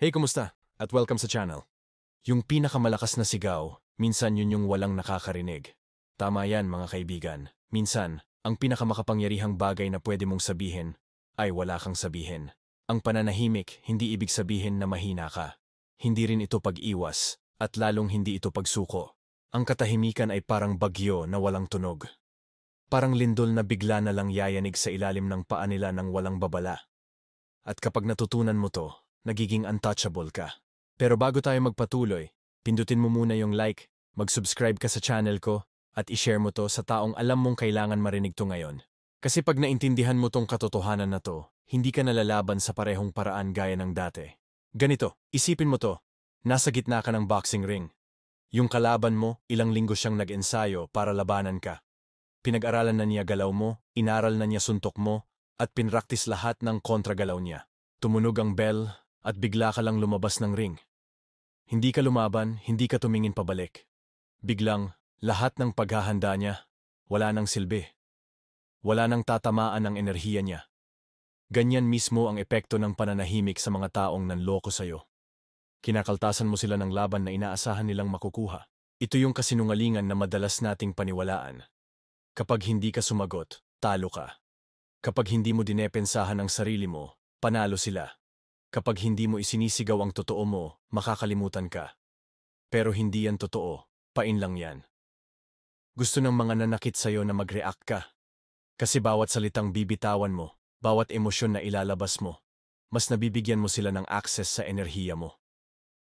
Hey, kumusta? At welcome sa channel. Yung pinakamalakas na sigaw, minsan yun yung walang nakakarinig. Tama yan mga kaibigan. Minsan, ang pinakamakapangyarihang bagay na pwede mong sabihin ay wala kang sabihin. Ang pananahimik, hindi ibig sabihin na mahina ka. Hindi rin ito pag-iwas, at lalong hindi ito pagsuko. Ang katahimikan ay parang bagyo na walang tunog. Parang lindol na bigla na lang yayanig sa ilalim ng paa nila ng walang babala. At kapag natutunan mo to, nagiging untouchable ka. Pero bago tayo magpatuloy, pindutin mo muna yung like, mag-subscribe ka sa channel ko, at i-share mo to sa taong alam mong kailangan marinig to ngayon. Kasi pag naintindihan mo tong katotohanan na to, hindi ka nalalaban sa parehong paraan gaya ng dati. Ganito, isipin mo to, nasa gitna ka ng boxing ring. Yung kalaban mo, ilang linggo siyang nag-ensayo para labanan ka. Pinag-aralan na niya galaw mo, inaral na niya suntok mo, at pinraktis lahat ng kontragalaw niya. Tumunog ang bell, at bigla ka lang lumabas ng ring. Hindi ka lumaban, hindi ka tumingin pabalik. Biglang, lahat ng paghahanda niya, wala nang silbi. Wala nang tatamaan ang enerhiya niya. Ganyan mismo ang epekto ng pananahimik sa mga taong nanloko sa'yo. Kinakaltasan mo sila ng laban na inaasahan nilang makukuha. Ito yung kasinungalingan na madalas nating paniwalaan. Kapag hindi ka sumagot, talo ka. Kapag hindi mo dinepensahan ang sarili mo, panalo sila. Kapag hindi mo isinisigaw ang totoo mo, makakalimutan ka. Pero hindi yan totoo, pain lang yan. Gusto ng mga nanakit sa'yo na mag-react ka. Kasi bawat salitang bibitawan mo, bawat emosyon na ilalabas mo, mas nabibigyan mo sila ng access sa enerhiya mo.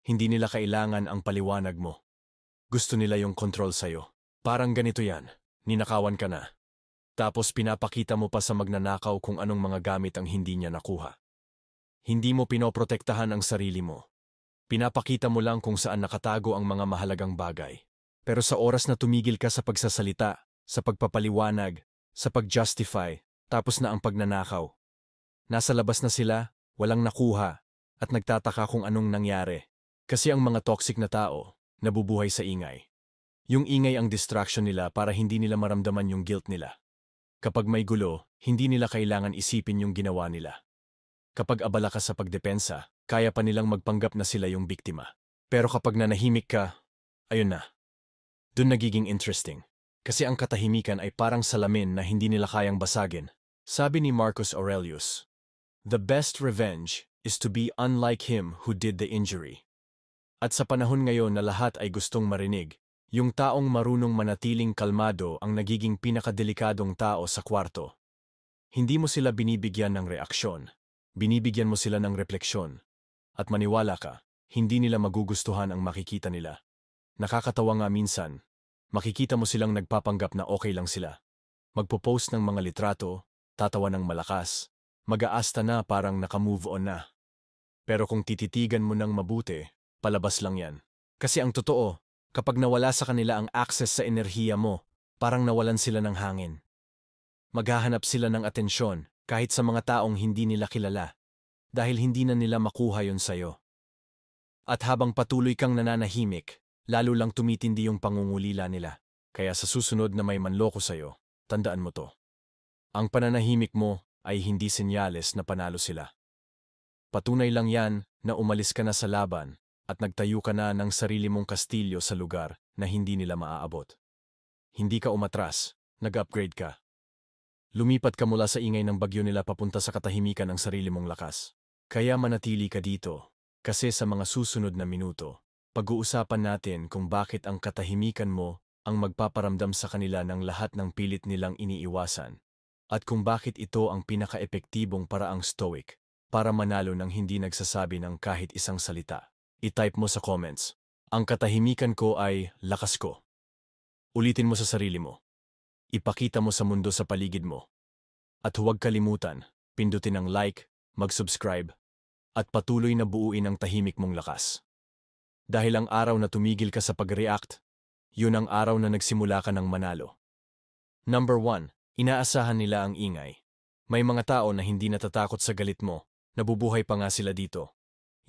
Hindi nila kailangan ang paliwanag mo. Gusto nila yung control sa'yo. Parang ganito yan, ninakawan ka na. Tapos pinapakita mo pa sa magnanakaw kung anong mga gamit ang hindi niya nakuha. Hindi mo pinoprotektahan ang sarili mo. Pinapakita mo lang kung saan nakatago ang mga mahalagang bagay. Pero sa oras na tumigil ka sa pagsasalita, sa pagpapaliwanag, sa pag-justify, tapos na ang pagnanakaw. Nasa labas na sila, walang nakuha, at nagtataka kung anong nangyari. Kasi ang mga toxic na tao, nabubuhay sa ingay. Yung ingay ang distraction nila para hindi nila maramdaman yung guilt nila. Kapag may gulo, hindi nila kailangan isipin yung ginawa nila. Kapag abala ka sa pagdepensa, kaya pa nilang magpanggap na sila yung biktima. Pero kapag nanahimik ka, ayun na. Dun nagiging interesting. Kasi ang katahimikan ay parang salamin na hindi nila kayang basagin. Sabi ni Marcus Aurelius, "The best revenge is to be unlike him who did the injury." At sa panahon ngayon na lahat ay gustong marinig, yung taong marunong manatiling kalmado ang nagiging pinakadelikadong tao sa kwarto. Hindi mo sila binibigyan ng reaksyon. Binibigyan mo sila ng refleksyon. At maniwala ka, hindi nila magugustuhan ang makikita nila. Nakakatawa nga minsan, makikita mo silang nagpapanggap na okay lang sila. Magpo-post ng mga litrato, tatawa ng malakas, mag-aasta na parang naka-move on na. Pero kung tititigan mo ng mabuti, palabas lang yan. Kasi ang totoo, kapag nawala sa kanila ang access sa enerhiya mo, parang nawalan sila ng hangin. Maghahanap sila ng atensyon, kahit sa mga taong hindi nila kilala, dahil hindi na nila makuha yon sa'yo. At habang patuloy kang nananahimik, lalo lang tumitindi yung pangungulila nila. Kaya sa susunod na may manloko sa'yo, tandaan mo to. Ang pananahimik mo ay hindi senyales na panalo sila. Patunay lang yan na umalis ka na sa laban at nagtayo ka na ng sarili mong kastilyo sa lugar na hindi nila maaabot. Hindi ka umatras, nag-upgrade ka. Lumipat ka mula sa ingay ng bagyo nila papunta sa katahimikan ng sarili mong lakas. Kaya manatili ka dito, kasi sa mga susunod na minuto, pag-uusapan natin kung bakit ang katahimikan mo ang magpaparamdam sa kanila ng lahat ng pilit nilang iniiwasan, at kung bakit ito ang pinaka-epektibong paraang stoic para manalo ng hindi nagsasabi ng kahit isang salita. I-type mo sa comments, ang katahimikan ko ay lakas ko. Ulitin mo sa sarili mo. Ipakita mo sa mundo sa paligid mo. At huwag kalimutan, pindutin ang like, mag-subscribe, at patuloy na buuin ang tahimik mong lakas. Dahil ang araw na tumigil ka sa pag-react, yun ang araw na nagsimula ka ng manalo. Number 1, inaasahan nila ang ingay. May mga tao na hindi natatakot sa galit mo, nabubuhay pa nga sila dito.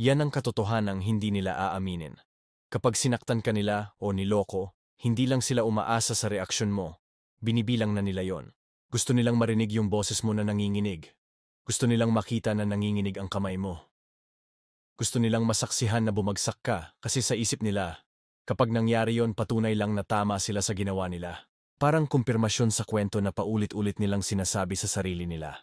Yan ang katotohanang hindi nila aaminin. Kapag sinaktan ka nila o niloko, hindi lang sila umaasa sa reaksyon mo. Binibilang na nila yon. Gusto nilang marinig yung boses mo na nanginginig. Gusto nilang makita na nanginginig ang kamay mo. Gusto nilang masaksihan na bumagsak ka kasi sa isip nila, kapag nangyari yon patunay lang na tama sila sa ginawa nila. Parang kumpirmasyon sa kwento na paulit-ulit nilang sinasabi sa sarili nila.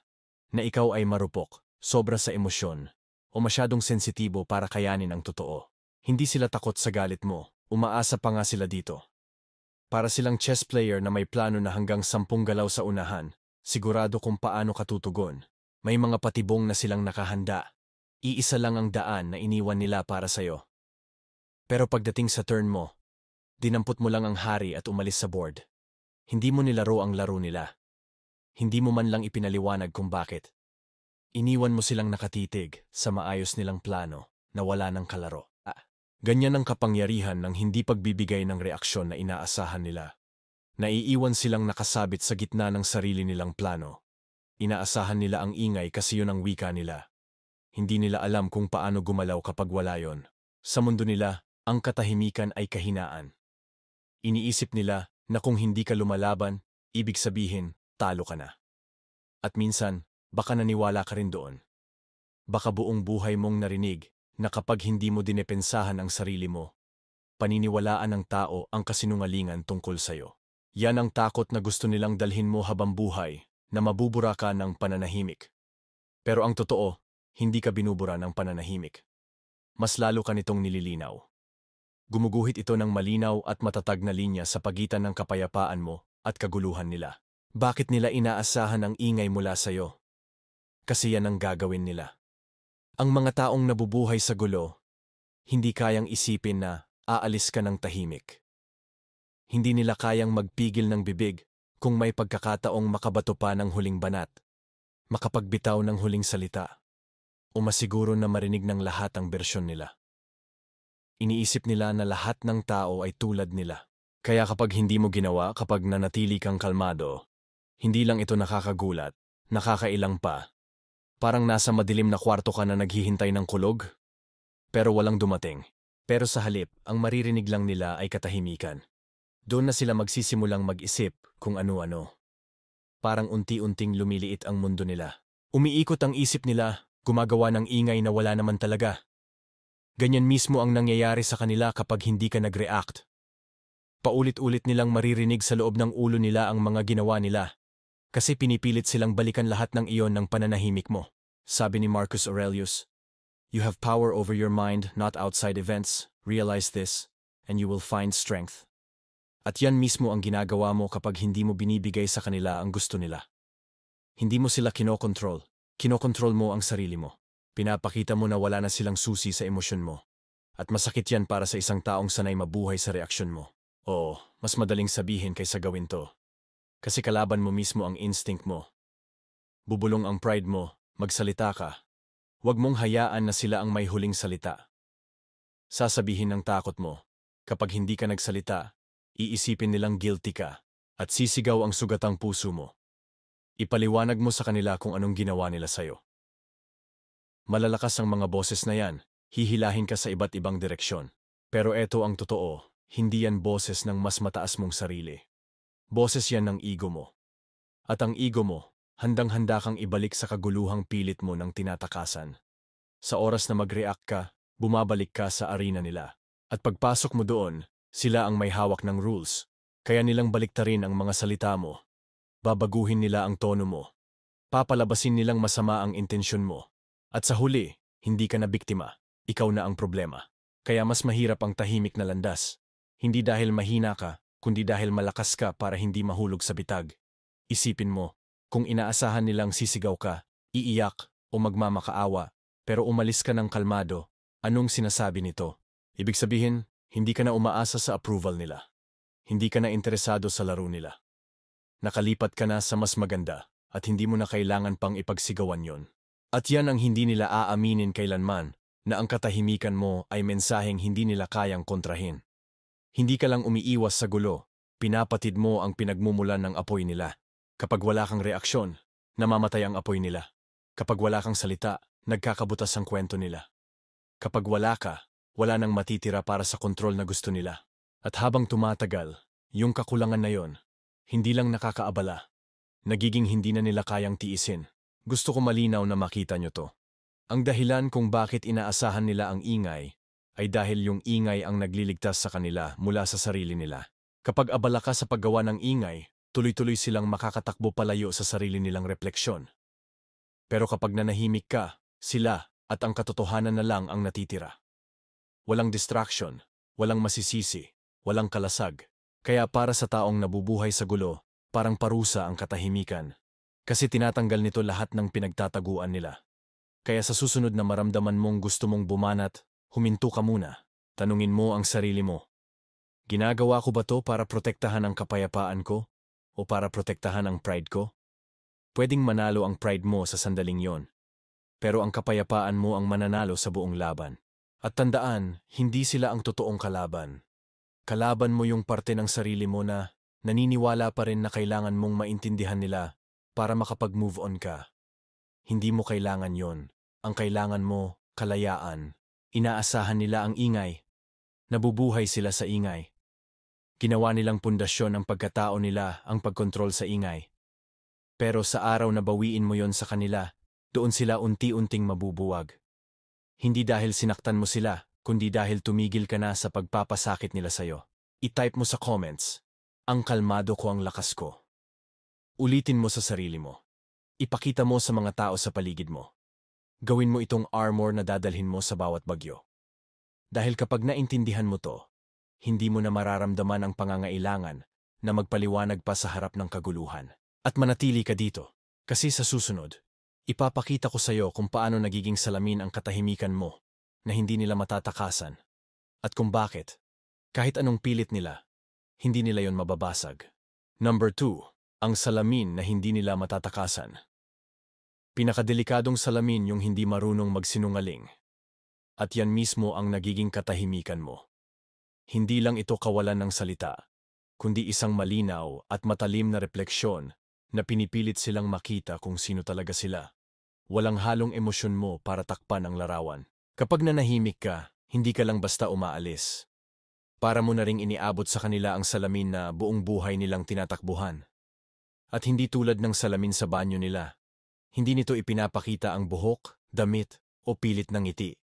Na ikaw ay marupok, sobra sa emosyon, o masyadong sensitibo para kayanin ang totoo. Hindi sila takot sa galit mo, umaasa pa nga sila dito. Para silang chess player na may plano na hanggang 10 galaw sa unahan, sigurado kung paano katutugon. May mga patibong na silang nakahanda. Iisa lang ang daan na iniwan nila para sa'yo. Pero pagdating sa turn mo, dinampot mo lang ang hari at umalis sa board. Hindi mo nilaro ang laro nila. Hindi mo man lang ipinaliwanag kung bakit. Iniwan mo silang nakatitig sa maayos nilang plano na wala ng kalaro. Ganyan ang kapangyarihan ng hindi pagbibigay ng reaksyon na inaasahan nila. Naiiwan silang nakasabit sa gitna ng sarili nilang plano. Inaasahan nila ang ingay kasi yun ang wika nila. Hindi nila alam kung paano gumalaw kapag wala yon. Sa mundo nila, ang katahimikan ay kahinaan. Iniisip nila na kung hindi ka lumalaban, ibig sabihin, talo ka na. At minsan, baka naniwala ka rin doon. Baka buong buhay mong narinig na kapag hindi mo dinepensahan ang sarili mo, paniniwalaan ng tao ang kasinungalingan tungkol sa'yo. Yan ang takot na gusto nilang dalhin mo habang buhay, na mabubura ka ng pananahimik. Pero ang totoo, hindi ka binubura ng pananahimik. Mas lalo ka nitong nililinaw. Gumuguhit ito ng malinaw at matatag na linya sa pagitan ng kapayapaan mo at kaguluhan nila. Bakit nila inaasahan ang ingay mula sa'yo? Kasi yan ang gagawin nila. Ang mga taong nabubuhay sa gulo, hindi kayang isipin na aalis ka ng tahimik. Hindi nila kayang magpigil ng bibig kung may pagkakataong makabato pa ng huling banat, makapagbitaw ng huling salita, o masiguro na marinig ng lahat ang bersyon nila. Iniisip nila na lahat ng tao ay tulad nila. Kaya kapag hindi mo ginawa, kapag nanatili kang kalmado, hindi lang ito nakakagulat, nakakailang pa. Parang nasa madilim na kwarto ka na naghihintay ng kulog, pero walang dumating. Pero sa halip, ang maririnig lang nila ay katahimikan. Doon na sila magsisimulang mag-isip kung ano-ano. Parang unti-unting lumiliit ang mundo nila. Umiikot ang isip nila, gumagawa ng ingay na wala naman talaga. Ganyan mismo ang nangyayari sa kanila kapag hindi ka nag-react. Paulit-ulit nilang maririnig sa loob ng ulo nila ang mga ginawa nila. Kasi pinipilit silang balikan lahat ng iyon ng pananahimik mo. Sabi ni Marcus Aurelius, "You have power over your mind, not outside events. Realize this, and you will find strength." At yan mismo ang ginagawa mo kapag hindi mo binibigay sa kanila ang gusto nila. Hindi mo sila kinokontrol. Kinokontrol mo ang sarili mo. Pinapakita mo na wala na silang susi sa emosyon mo. At masakit yan para sa isang taong sanay mabuhay sa reaksyon mo. Oo, mas madaling sabihin kaysa gawin to. Kasi kalaban mo mismo ang instinct mo. Bubulong ang pride mo, magsalita ka. Huwag mong hayaan na sila ang may huling salita. Sasabihin ng takot mo, kapag hindi ka nagsalita, iisipin nilang guilty ka, at sisigaw ang sugatang puso mo. Ipaliwanag mo sa kanila kung anong ginawa nila sa'yo. Malalakas ang mga boses na yan, hihilahin ka sa iba't ibang direksyon. Pero eto ang totoo, hindi yan boses ng mas mataas mong sarili. Boses yan ng ego mo. At ang ego mo, handang-handa kang ibalik sa kaguluhang pilit mo ng tinatakasan. Sa oras na mag-react ka, bumabalik ka sa arena nila. At pagpasok mo doon, sila ang may hawak ng rules. Kaya nilang baliktarin ang mga salita mo. Babaguhin nila ang tono mo. Papalabasin nilang masama ang intensyon mo. At sa huli, hindi ka na biktima. Ikaw na ang problema. Kaya mas mahirap ang tahimik na landas. Hindi dahil mahina ka, kundi dahil malakas ka para hindi mahulog sa bitag. Isipin mo, kung inaasahan nilang sisigaw ka, iiyak o magmamakaawa, pero umalis ka ng kalmado, anong sinasabi nito? Ibig sabihin, hindi ka na umaasa sa approval nila. Hindi ka na interesado sa laro nila. Nakalipat ka na sa mas maganda at hindi mo na kailangan pang ipagsigawan yon. At yan ang hindi nila aaminin kailanman, na ang katahimikan mo ay mensaheng hindi nila kayang kontrahin. Hindi ka lang umiiwas sa gulo, pinapatid mo ang pinagmumulan ng apoy nila. Kapag wala kang reaksyon, namamatay ang apoy nila. Kapag wala kang salita, nagkakabutas ang kwento nila. Kapag wala ka, wala nang matitira para sa kontrol na gusto nila. At habang tumatagal, yung kakulangan na yon, hindi lang nakakaabala. Nagiging hindi na nila kayang tiisin. Gusto ko malinaw na makita nyo to. Ang dahilan kung bakit inaasahan nila ang ingay ay dahil yung ingay ang nagliligtas sa kanila mula sa sarili nila. Kapag abala ka sa paggawa ng ingay, tuloy-tuloy silang makakatakbo palayo sa sarili nilang refleksyon. Pero kapag nanahimik ka, sila at ang katotohanan na lang ang natitira. Walang distraction, walang masisisi, walang kalasag. Kaya para sa taong nabubuhay sa gulo, parang parusa ang katahimikan. Kasi tinatanggal nito lahat ng pinagtataguan nila. Kaya sa susunod na maramdaman mong gusto mong bumanat, huminto ka muna. Tanungin mo ang sarili mo. Ginagawa ko ba to para protektahan ang kapayapaan ko? O para protektahan ang pride ko? Pwedeng manalo ang pride mo sa sandaling yon. Pero ang kapayapaan mo ang mananalo sa buong laban. At tandaan, hindi sila ang totoong kalaban. Kalaban mo yung parte ng sarili mo na naniniwala pa rin na kailangan mong maintindihan nila para makapag-move on ka. Hindi mo kailangan yon. Ang kailangan mo, kalayaan. Inaasahan nila ang ingay. Nabubuhay sila sa ingay. Ginawa nilang pundasyon ang pagkatao nila ang pagkontrol sa ingay. Pero sa araw na bawiin mo yon sa kanila, doon sila unti-unting mabubuwag. Hindi dahil sinaktan mo sila, kundi dahil tumigil ka na sa pagpapasakit nila sa'yo. I-type mo sa comments, ang kalmado ko ang lakas ko. Ulitin mo sa sarili mo. Ipakita mo sa mga tao sa paligid mo. Gawin mo itong armor na dadalhin mo sa bawat bagyo. Dahil kapag naintindihan mo to, hindi mo na mararamdaman ang pangangailangan na magpaliwanag pa sa harap ng kaguluhan. At manatili ka dito, kasi sa susunod, ipapakita ko sa'yo kung paano nagiging salamin ang katahimikan mo na hindi nila matatakasan. At kung bakit, kahit anong pilit nila, hindi nila yon mababasag. Number 2, ang salamin na hindi nila matatakasan. Pinakadelikadong salamin yung hindi marunong magsinungaling. At yan mismo ang nagiging katahimikan mo. Hindi lang ito kawalan ng salita, kundi isang malinaw at matalim na refleksyon na pinipilit silang makita kung sino talaga sila. Walang halong emosyon mo para takpan ang larawan. Kapag nanahimik ka, hindi ka lang basta umaalis. Para mo na ring iniabot sa kanila ang salamin na buong buhay nilang tinatakbuhan. At hindi tulad ng salamin sa banyo nila. Hindi nito ipinapakita ang buhok, damit, o pilit ng ngiti.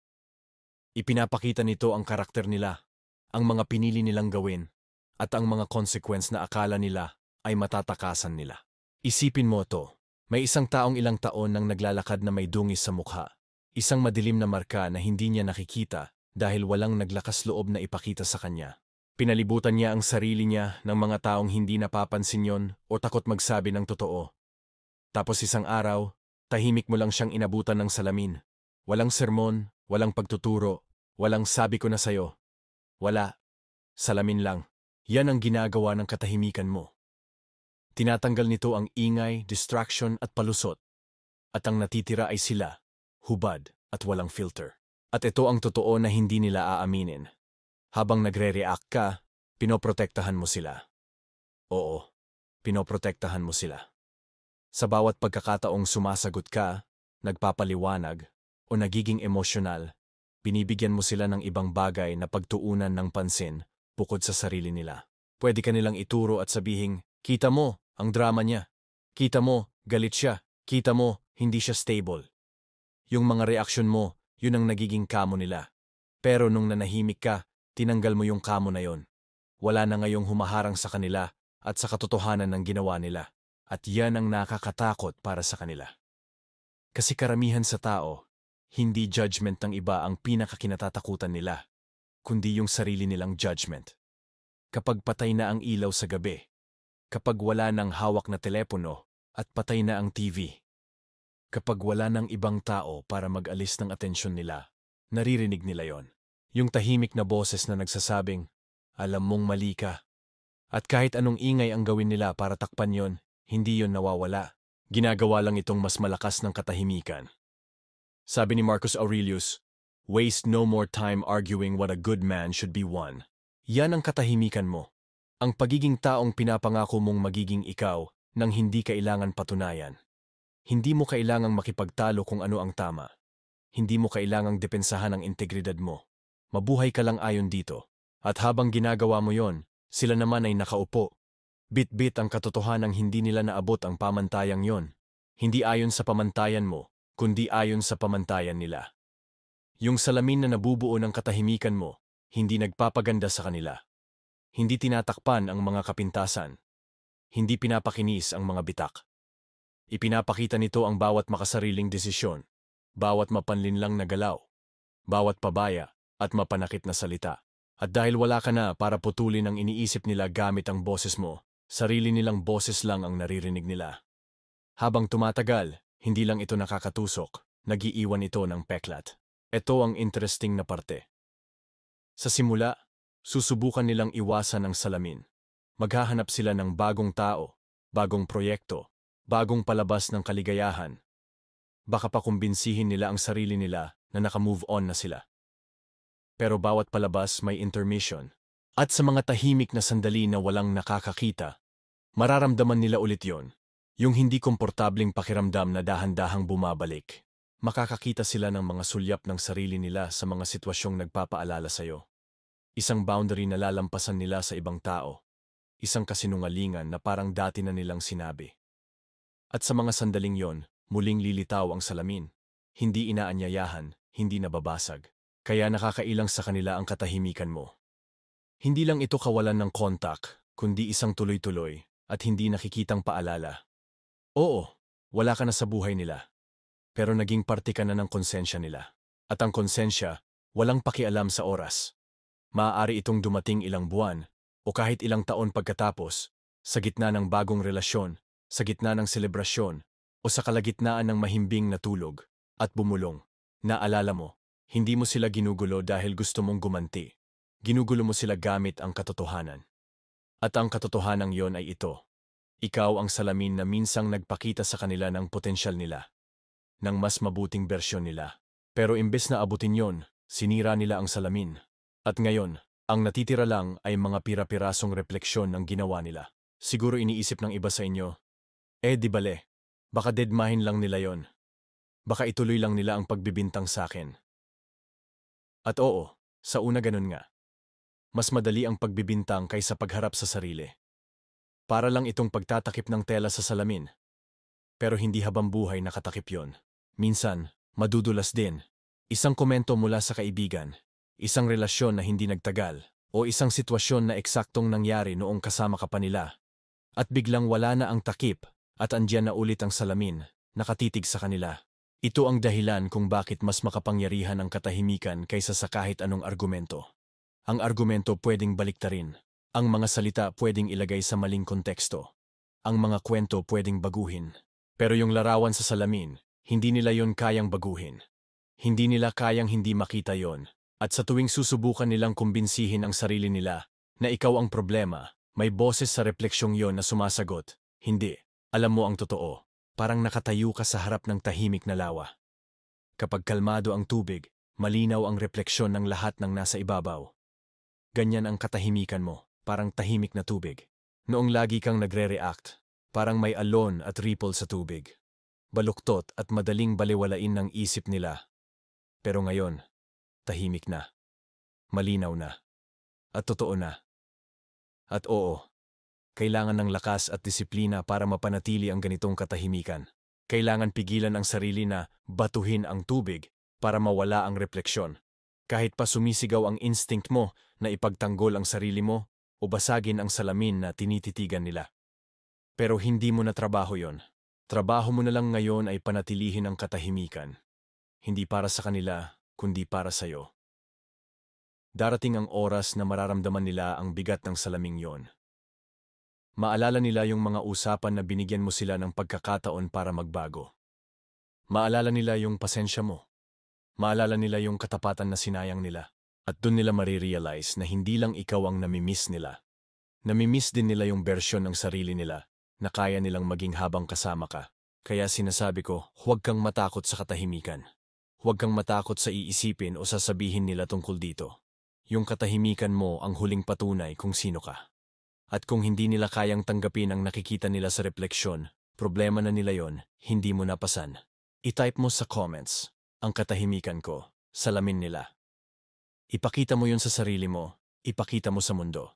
Ipinapakita nito ang karakter nila, ang mga pinili nilang gawin, at ang mga consequence na akala nila ay matatakasan nila. Isipin mo to, may isang taong ilang taon nang naglalakad na may dungis sa mukha. Isang madilim na marka na hindi niya nakikita dahil walang naglakas loob na ipakita sa kanya. Pinalibutan niya ang sarili niya ng mga taong hindi napapansin yon o takot magsabi ng totoo. Tapos isang araw, tahimik mo lang siyang inabutan ng salamin. Walang sermon, walang pagtuturo, walang sabi ko na sayo. Wala. Salamin lang. Yan ang ginagawa ng katahimikan mo. Tinatanggal nito ang ingay, distraction at palusot. At ang natitira ay sila, hubad at walang filter. At ito ang totoo na hindi nila aaminin. Habang nagre-react ka, pinoprotektahan mo sila. Oo, pinoprotektahan mo sila. Sa bawat pagkakataong sumasagot ka, nagpapaliwanag, o nagiging emosyonal, binibigyan mo sila ng ibang bagay na pagtuunan ng pansin bukod sa sarili nila. Pwede ka nilang ituro at sabihing, kita mo, ang drama niya. Kita mo, galit siya. Kita mo, hindi siya stable. Yung mga reaksyon mo, yun ang nagiging kamo nila. Pero nung nanahimik ka, tinanggal mo yung kamo na yon. Wala na ngayong humaharang sa kanila at sa katotohanan ng ginawa nila. At yan ang nakakatakot para sa kanila. Kasi karamihan sa tao, hindi judgment ng iba ang pinakakinatatakutan nila, kundi yung sarili nilang judgment. Kapag patay na ang ilaw sa gabi, kapag wala ng hawak na telepono at patay na ang TV, kapag wala ng ibang tao para mag-alis ng atensyon nila, naririnig nila yon. Yung tahimik na boses na nagsasabing, alam mong mali ka. At kahit anong ingay ang gawin nila para takpan yon, hindi yon nawawala. Ginagawa lang itong mas malakas ng katahimikan. Sabi ni Marcus Aurelius, waste no more time arguing what a good man should be won. Yan ang katahimikan mo. Ang pagiging taong pinapangako mong magiging ikaw nang hindi kailangan patunayan. Hindi mo kailangang makipagtalo kung ano ang tama. Hindi mo kailangang depensahan ang integridad mo. Mabuhay ka lang ayon dito. At habang ginagawa mo yon, sila naman ay nakaupo. Bit-bit ang katotohanang hindi nila naabot ang pamantayang yon. Hindi ayon sa pamantayan mo, kundi ayon sa pamantayan nila. Yung salamin na nabubuo ng katahimikan mo, hindi nagpapaganda sa kanila. Hindi tinatakpan ang mga kapintasan. Hindi pinapakinis ang mga bitak. Ipinapakita nito ang bawat makasariling desisyon, bawat mapanlinlang na galaw, bawat pabaya at mapanakit na salita. At dahil wala ka na para putulin ang iniisip nila gamit ang boses mo, sarili nilang boses lang ang naririnig nila. Habang tumatagal, hindi lang ito nakakatusok, nag-iiwan ito ng peklat. Ito ang interesting na parte. Sa simula, susubukan nilang iwasan ang salamin. Maghahanap sila ng bagong tao, bagong proyekto, bagong palabas ng kaligayahan. Baka pa kumbinsihin nila ang sarili nila na naka-move on na sila. Pero bawat palabas may intermission. At sa mga tahimik na sandali na walang nakakakita, mararamdaman nila ulit yon. Yung hindi komportabling pakiramdam na dahan-dahang bumabalik. Makakakita sila ng mga sulyap ng sarili nila sa mga sitwasyong nagpapaalala sa'yo. Isang boundary na lalampasan nila sa ibang tao. Isang kasinungalingan na parang dati na nilang sinabi. At sa mga sandaling yon, muling lilitaw ang salamin. Hindi inaanyayahan, hindi nababasag. Kaya nakakailang sa kanila ang katahimikan mo. Hindi lang ito kawalan ng kontak, kundi isang tuloy-tuloy at hindi nakikitang paalala. Oo, wala ka na sa buhay nila. Pero naging parte ka na ng konsensya nila. At ang konsensya, walang pakialam sa oras. Maaari itong dumating ilang buwan o kahit ilang taon pagkatapos, sa gitna ng bagong relasyon, sa gitna ng selebrasyon, o sa kalagitnaan ng mahimbing na tulog, at bumulong. Naalala mo, hindi mo sila ginugulo dahil gusto mong gumanti. Ginugulo mo sila gamit ang katotohanan. At ang katotohanan yon ay ito. Ikaw ang salamin na minsang nagpakita sa kanila ng potensyal nila. Ng mas mabuting bersyon nila. Pero imbes na abutin yon, sinira nila ang salamin. At ngayon, ang natitira lang ay mga pira-pirasong refleksyon ng ginawa nila. Siguro iniisip ng iba sa inyo, di bale, baka deadmahin lang nila yon. Baka ituloy lang nila ang pagbibintang sa akin. At oo, sa una ganun nga. Mas madali ang pagbibintang kaysa pagharap sa sarili. Para lang itong pagtatakip ng tela sa salamin. Pero hindi habang buhay nakatakip yon. Minsan, madudulas din. Isang komento mula sa kaibigan, isang relasyon na hindi nagtagal, o isang sitwasyon na eksaktong nangyari noong kasama ka pa nila. At biglang wala na ang takip, at andyan na ulit ang salamin, nakatitig sa kanila. Ito ang dahilan kung bakit mas makapangyarihan ang katahimikan kaysa sa kahit anong argumento. Ang argumento pwedeng baliktarin. Ang mga salita pwedeng ilagay sa maling konteksto. Ang mga kwento pwedeng baguhin. Pero yung larawan sa salamin, hindi nila yon kayang baguhin. Hindi nila kayang hindi makita yon. At sa tuwing susubukan nilang kumbinsihin ang sarili nila na ikaw ang problema, may boses sa refleksyong yon na sumasagot, hindi, alam mo ang totoo. Parang nakatayo ka sa harap ng tahimik na lawa. Kapag kalmado ang tubig, malinaw ang refleksyon ng lahat ng nasa ibabaw. Ganyan ang katahimikan mo, parang tahimik na tubig. Noong lagi kang nagre-react, parang may alon at ripple sa tubig. Baluktot at madaling baliwalain ng isip nila. Pero ngayon, tahimik na. Malinaw na. At totoo na. At oo, kailangan ng lakas at disiplina para mapanatili ang ganitong katahimikan. Kailangan pigilan ang sarili na batuhin ang tubig para mawala ang refleksyon. Kahit pa sumisigaw ang instinct mo na ipagtanggol ang sarili mo o basagin ang salamin na tinititigan nila. Pero hindi mo na trabaho yon. Trabaho mo na lang ngayon ay panatilihin ang katahimikan. Hindi para sa kanila, kundi para sa'yo. Darating ang oras na mararamdaman nila ang bigat ng salaming yon. Maalala nila yung mga usapan na binigyan mo sila ng pagkakataon para magbago. Maalala nila yung pasensya mo. Maalala nila yung katapatan na sinayang nila. At dun nila marirealize na hindi lang ikaw ang namimiss nila. Namimiss din nila yung bersyon ng sarili nila na kaya nilang maging habang kasama ka. Kaya sinasabi ko, huwag kang matakot sa katahimikan. Huwag kang matakot sa iisipin o sasabihin nila tungkol dito. Yung katahimikan mo ang huling patunay kung sino ka. At kung hindi nila kayang tanggapin ang nakikita nila sa refleksyon, problema na nila yon, hindi mo napasan. I-type mo sa comments, ang katahimikan ko, salamin nila. Ipakita mo yon sa sarili mo, ipakita mo sa mundo.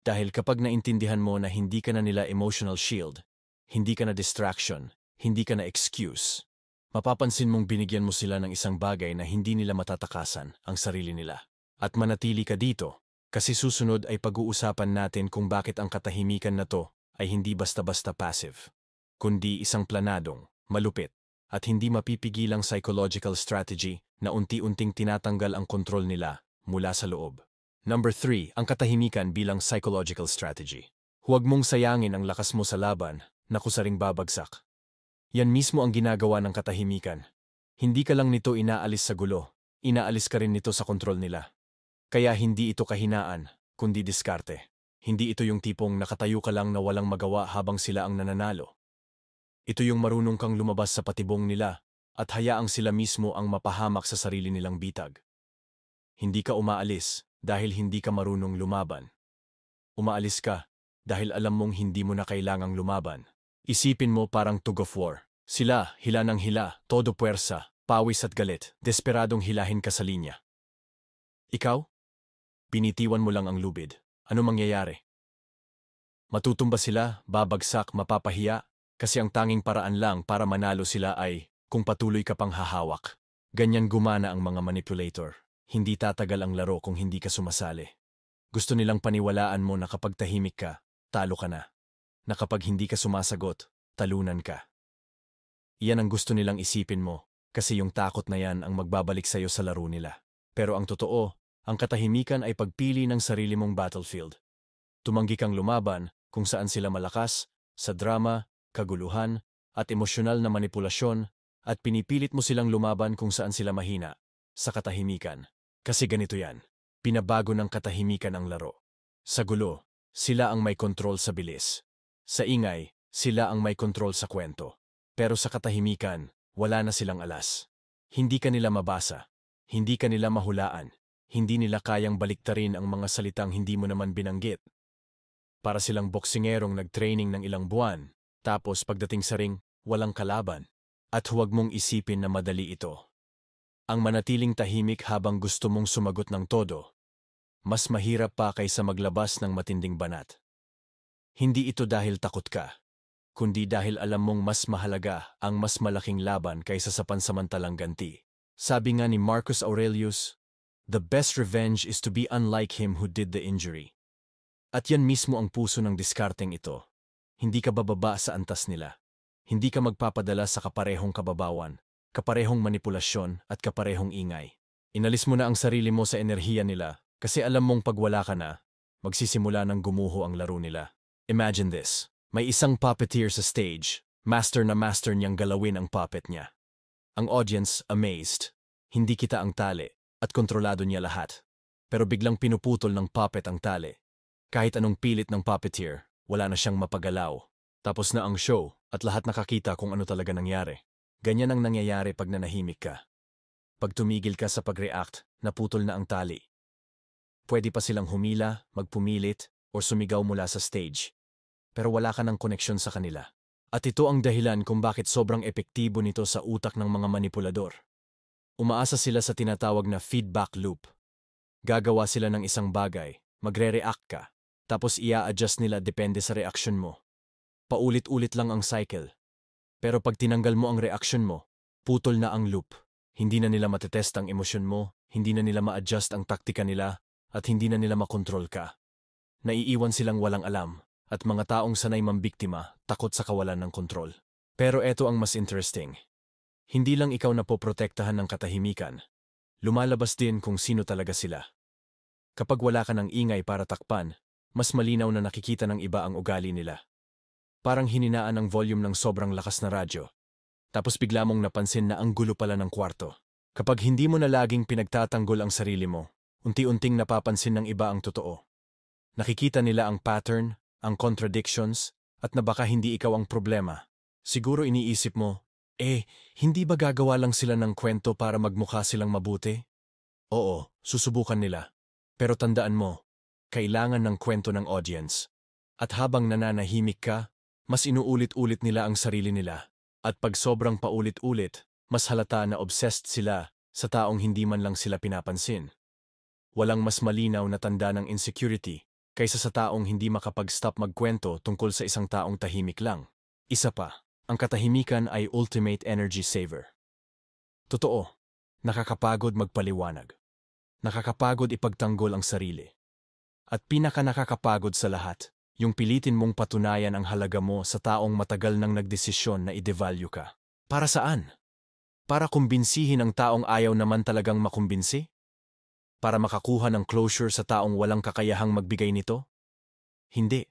Dahil kapag naintindihan mo na hindi ka na nila emotional shield, hindi ka na distraction, hindi ka na excuse, Mapapansin mong binigyan mo sila ng isang bagay na hindi nila matatakasan ang sarili nila. At manatili ka dito, kasi susunod ay pag-uusapan natin kung bakit ang katahimikan na to ay hindi basta-basta passive, kundi isang planadong, malupit, at hindi mapipigilang psychological strategy na unti-unting tinatanggal ang kontrol nila mula sa loob. Number 3, ang katahimikan bilang psychological strategy. Huwag mong sayangin ang lakas mo sa laban na kusaring babagsak. Yan mismo ang ginagawa ng katahimikan. Hindi ka lang nito inaalis sa gulo, inaalis ka rin nito sa kontrol nila. Kaya hindi ito kahinaan, kundi diskarte. Hindi ito yung tipong nakatayo ka lang na walang magawa habang sila ang nananalo. Ito yung marunong kang lumabas sa patibong nila at hayaang sila mismo ang mapahamak sa sarili nilang bitag. Hindi ka umaalis dahil hindi ka marunong lumaban. Umaalis ka dahil alam mong hindi mo na kailangang lumaban. Isipin mo parang tug of war. Sila, hila ng hila, todo puwersa, pawis at galit, desperadong hilahin ka sa linya. Ikaw? Binitiwan mo lang ang lubid. Ano mangyayari? Matutumba sila, babagsak, mapapahiya, kasi ang tanging paraan lang para manalo sila ay kung patuloy ka pang hahawak. Ganyan gumana ang mga manipulator. Hindi tatagal ang laro kung hindi ka sumasali. Gusto nilang paniwalaan mo na kapag tahimik ka, talo ka na. Na kapag hindi ka sumasagot, talunan ka. Iyan ang gusto nilang isipin mo, kasi yung takot na yan ang magbabalik sa'yo sa laro nila. Pero ang totoo, ang katahimikan ay pagpili ng sarili mong battlefield. Tumanggi kang lumaban kung saan sila malakas, sa drama, kaguluhan, at emosyonal na manipulasyon, at pinipilit mo silang lumaban kung saan sila mahina, sa katahimikan. Kasi ganito yan, pinabago ng katahimikan ang laro. Sa gulo, sila ang may kontrol sa bilis. Sa ingay, sila ang may kontrol sa kwento. Pero sa katahimikan, wala na silang alas. Hindi ka nila mabasa, hindi ka nila mahulaan, hindi nila kayang baliktarin ang mga salitang hindi mo naman binanggit. Para silang boksingerong nag-training ng ilang buwan, tapos pagdating sa ring, walang kalaban. At huwag mong isipin na madali ito. Ang manatiling tahimik habang gusto mong sumagot ng todo, mas mahirap pa kaysa maglabas ng matinding banat. Hindi ito dahil takot ka, kundi dahil alam mong mas mahalaga ang mas malaking laban kaysa sa pansamantalang ganti. Sabi nga ni Marcus Aurelius, "The best revenge is to be unlike him who did the injury." At yan mismo ang puso ng diskarteng ito. Hindi ka bababa sa antas nila. Hindi ka magpapadala sa kaparehong kababawan, kaparehong manipulasyon at kaparehong ingay. Inalis mo na ang sarili mo sa enerhiya nila kasi alam mong pag wala ka na, magsisimula ng gumuho ang laro nila. Imagine this. May isang puppeteer sa stage, master na master niyang galawin ang puppet niya. Ang audience, amazed. Hindi kita ang tali at kontrolado niya lahat. Pero biglang pinuputol ng puppet ang tali. Kahit anong pilit ng puppeteer, wala na siyang mapagalaw. Tapos na ang show at lahat nakakita kung ano talaga nangyari. Ganyan ang nangyayari pag nanahimik ka. Pag tumigil ka sa pag-react, naputol na ang tali. Pwede pa silang humila, magpumilit, o sumigaw mula sa stage. Pero wala ka ng koneksyon sa kanila. At ito ang dahilan kung bakit sobrang epektibo nito sa utak ng mga manipulador. Umaasa sila sa tinatawag na feedback loop. Gagawa sila ng isang bagay, magre-react ka, tapos ia-adjust nila depende sa reaksyon mo. Paulit-ulit lang ang cycle. Pero pag tinanggal mo ang reaksyon mo, putol na ang loop. Hindi na nila matetest ang emosyon mo, hindi na nila ma-adjust ang taktika nila, at hindi na nila makontrol ka. Naiiwan silang walang alam, at mga taong sanay mambiktima, takot sa kawalan ng kontrol. Pero eto ang mas interesting. Hindi lang ikaw na poprotektahan ng katahimikan. Lumalabas din kung sino talaga sila. Kapag wala ka ng ingay para takpan, mas malinaw na nakikita ng iba ang ugali nila. Parang hininaan ang volume ng sobrang lakas na radyo. Tapos bigla mong napansin na ang gulo pala ng kwarto. Kapag hindi mo na laging pinagtatanggol ang sarili mo, unti-unting napapansin ng iba ang totoo. Nakikita nila ang pattern, ang contradictions, at na baka hindi ikaw ang problema. Siguro iniisip mo, hindi ba gagawa lang sila ng kwento para magmukha silang mabuti? Oo, susubukan nila. Pero tandaan mo, kailangan ng kwento ng audience. At habang nananahimik ka, mas inuulit-ulit nila ang sarili nila. At pag sobrang paulit-ulit, mas halata na obsessed sila sa taong hindi man lang sila pinapansin. Walang mas malinaw na tanda ng insecurity kaysa sa taong hindi makapag-stop magkwento tungkol sa isang taong tahimik lang. Isa pa, ang katahimikan ay ultimate energy saver. Totoo, nakakapagod magpaliwanag. Nakakapagod ipagtanggol ang sarili. At pinaka-nakakapagod sa lahat, yung pilitin mong patunayan ang halaga mo sa taong matagal nang nagdesisyon na i-devalue ka. Para saan? Para kumbinsihin ang taong ayaw naman talagang makumbinsi? Para makakuha ng closure sa taong walang kakayahang magbigay nito? Hindi.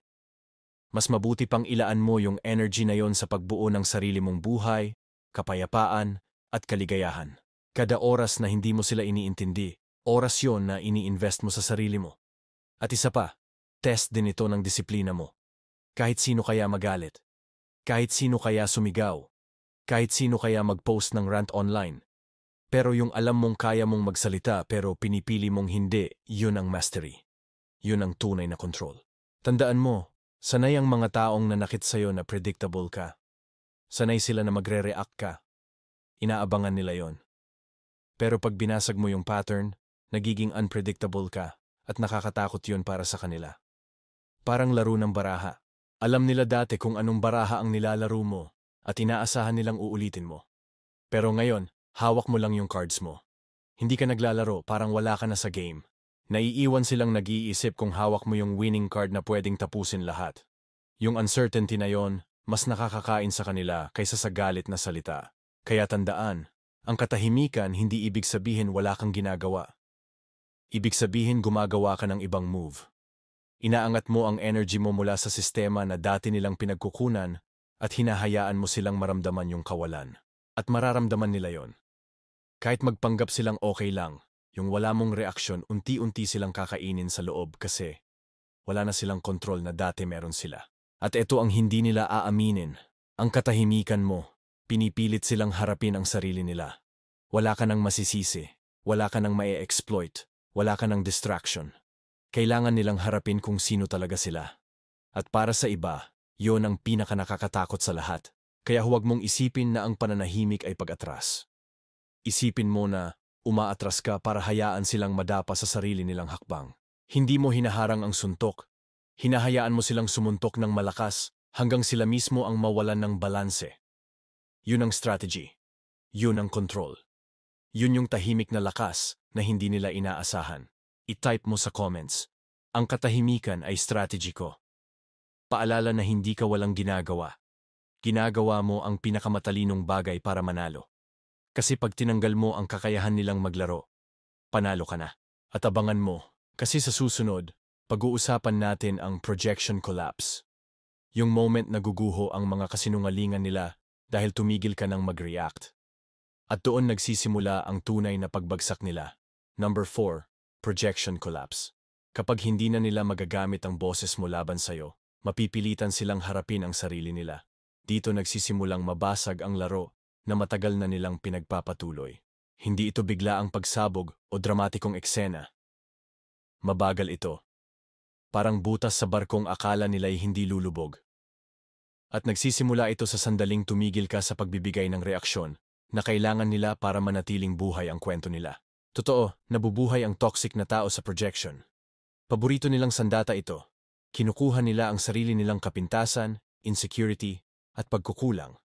Mas mabuti pang ilaan mo yung energy na yon sa pagbuo ng sarili mong buhay, kapayapaan, at kaligayahan. Kada oras na hindi mo sila iniintindi, oras yon na ini-invest mo sa sarili mo. At isa pa, test din ito ng disiplina mo. Kahit sino kaya magalit. Kahit sino kaya sumigaw. Kahit sino kaya mag-post ng rant online. Pero yung alam mong kaya mong magsalita pero pinipili mong hindi, yun ang mastery. Yun ang tunay na control. Tandaan mo, sanay ang mga taong nanakit sa'yo na predictable ka. Sanay sila na magre-react ka. Inaabangan nila yon. Pero pag binasag mo yung pattern, nagiging unpredictable ka. At nakakatakot yun para sa kanila. Parang laro ng baraha. Alam nila dati kung anong baraha ang nilalaro mo at inaasahan nilang uulitin mo. Pero ngayon, hawak mo lang yung cards mo. Hindi ka naglalaro, parang wala ka na sa game. Naiiwan silang nag-iisip kung hawak mo yung winning card na pwedeng tapusin lahat. Yung uncertainty na yon, mas nakakakain sa kanila kaysa sa galit na salita. Kaya tandaan, ang katahimikan hindi ibig sabihin wala kang ginagawa. Ibig sabihin gumagawa ka ng ibang move. Inaangat mo ang energy mo mula sa sistema na dati nilang pinagkukunan at hinahayaan mo silang maramdaman yung kawalan. At mararamdaman nila yon. Kahit magpanggap silang okay lang, yung wala mong reaksyon unti-unti silang kakainin sa loob kasi wala na silang kontrol na dati meron sila. At ito ang hindi nila aaminin. Ang katahimikan mo, pinipilit silang harapin ang sarili nila. Wala ka nang masisisi, wala ka nang mae-exploit. Wala ka ng distraction. Kailangan nilang harapin kung sino talaga sila. At para sa iba, yon ang pinaka-nakakatakot sa lahat. Kaya huwag mong isipin na ang pananahimik ay pag-atras. Isipin mo na umaatras ka para hayaan silang madapa sa sarili nilang hakbang. Hindi mo hinaharang ang suntok. Hinahayaan mo silang sumuntok ng malakas hanggang sila mismo ang mawalan ng balanse. Yun ang strategy. Yun ang control. Yun yung tahimik na lakas na hindi nila inaasahan. I-type mo sa comments. Ang katahimikan ay strategy ko. Paalala na hindi ka walang ginagawa. Ginagawa mo ang pinakamatalinong bagay para manalo. Kasi pag tinanggal mo ang kakayahan nilang maglaro, panalo ka na. At abangan mo, kasi sa susunod, pag-uusapan natin ang projection collapse. Yung moment na guguho ang mga kasinungalingan nila dahil tumigil ka ng mag-react. At doon nagsisimula ang tunay na pagbagsak nila. Number 4, projection collapse. Kapag hindi na nila magagamit ang boses mo laban sa'yo, mapipilitan silang harapin ang sarili nila. Dito nagsisimulang mabasag ang laro na matagal na nilang pinagpapatuloy. Hindi ito bigla ang pagsabog o dramatikong eksena. Mabagal ito. Parang butas sa barkong akala nila'y hindi lulubog. At nagsisimula ito sa sandaling tumigil ka sa pagbibigay ng reaksyon na kailangan nila para manatiling buhay ang kwento nila. Totoo, nabubuhay ang toxic na tao sa projection. Paborito nilang sandata ito. Kinukuha nila ang sarili nilang kapintasan, insecurity, at pagkukulang.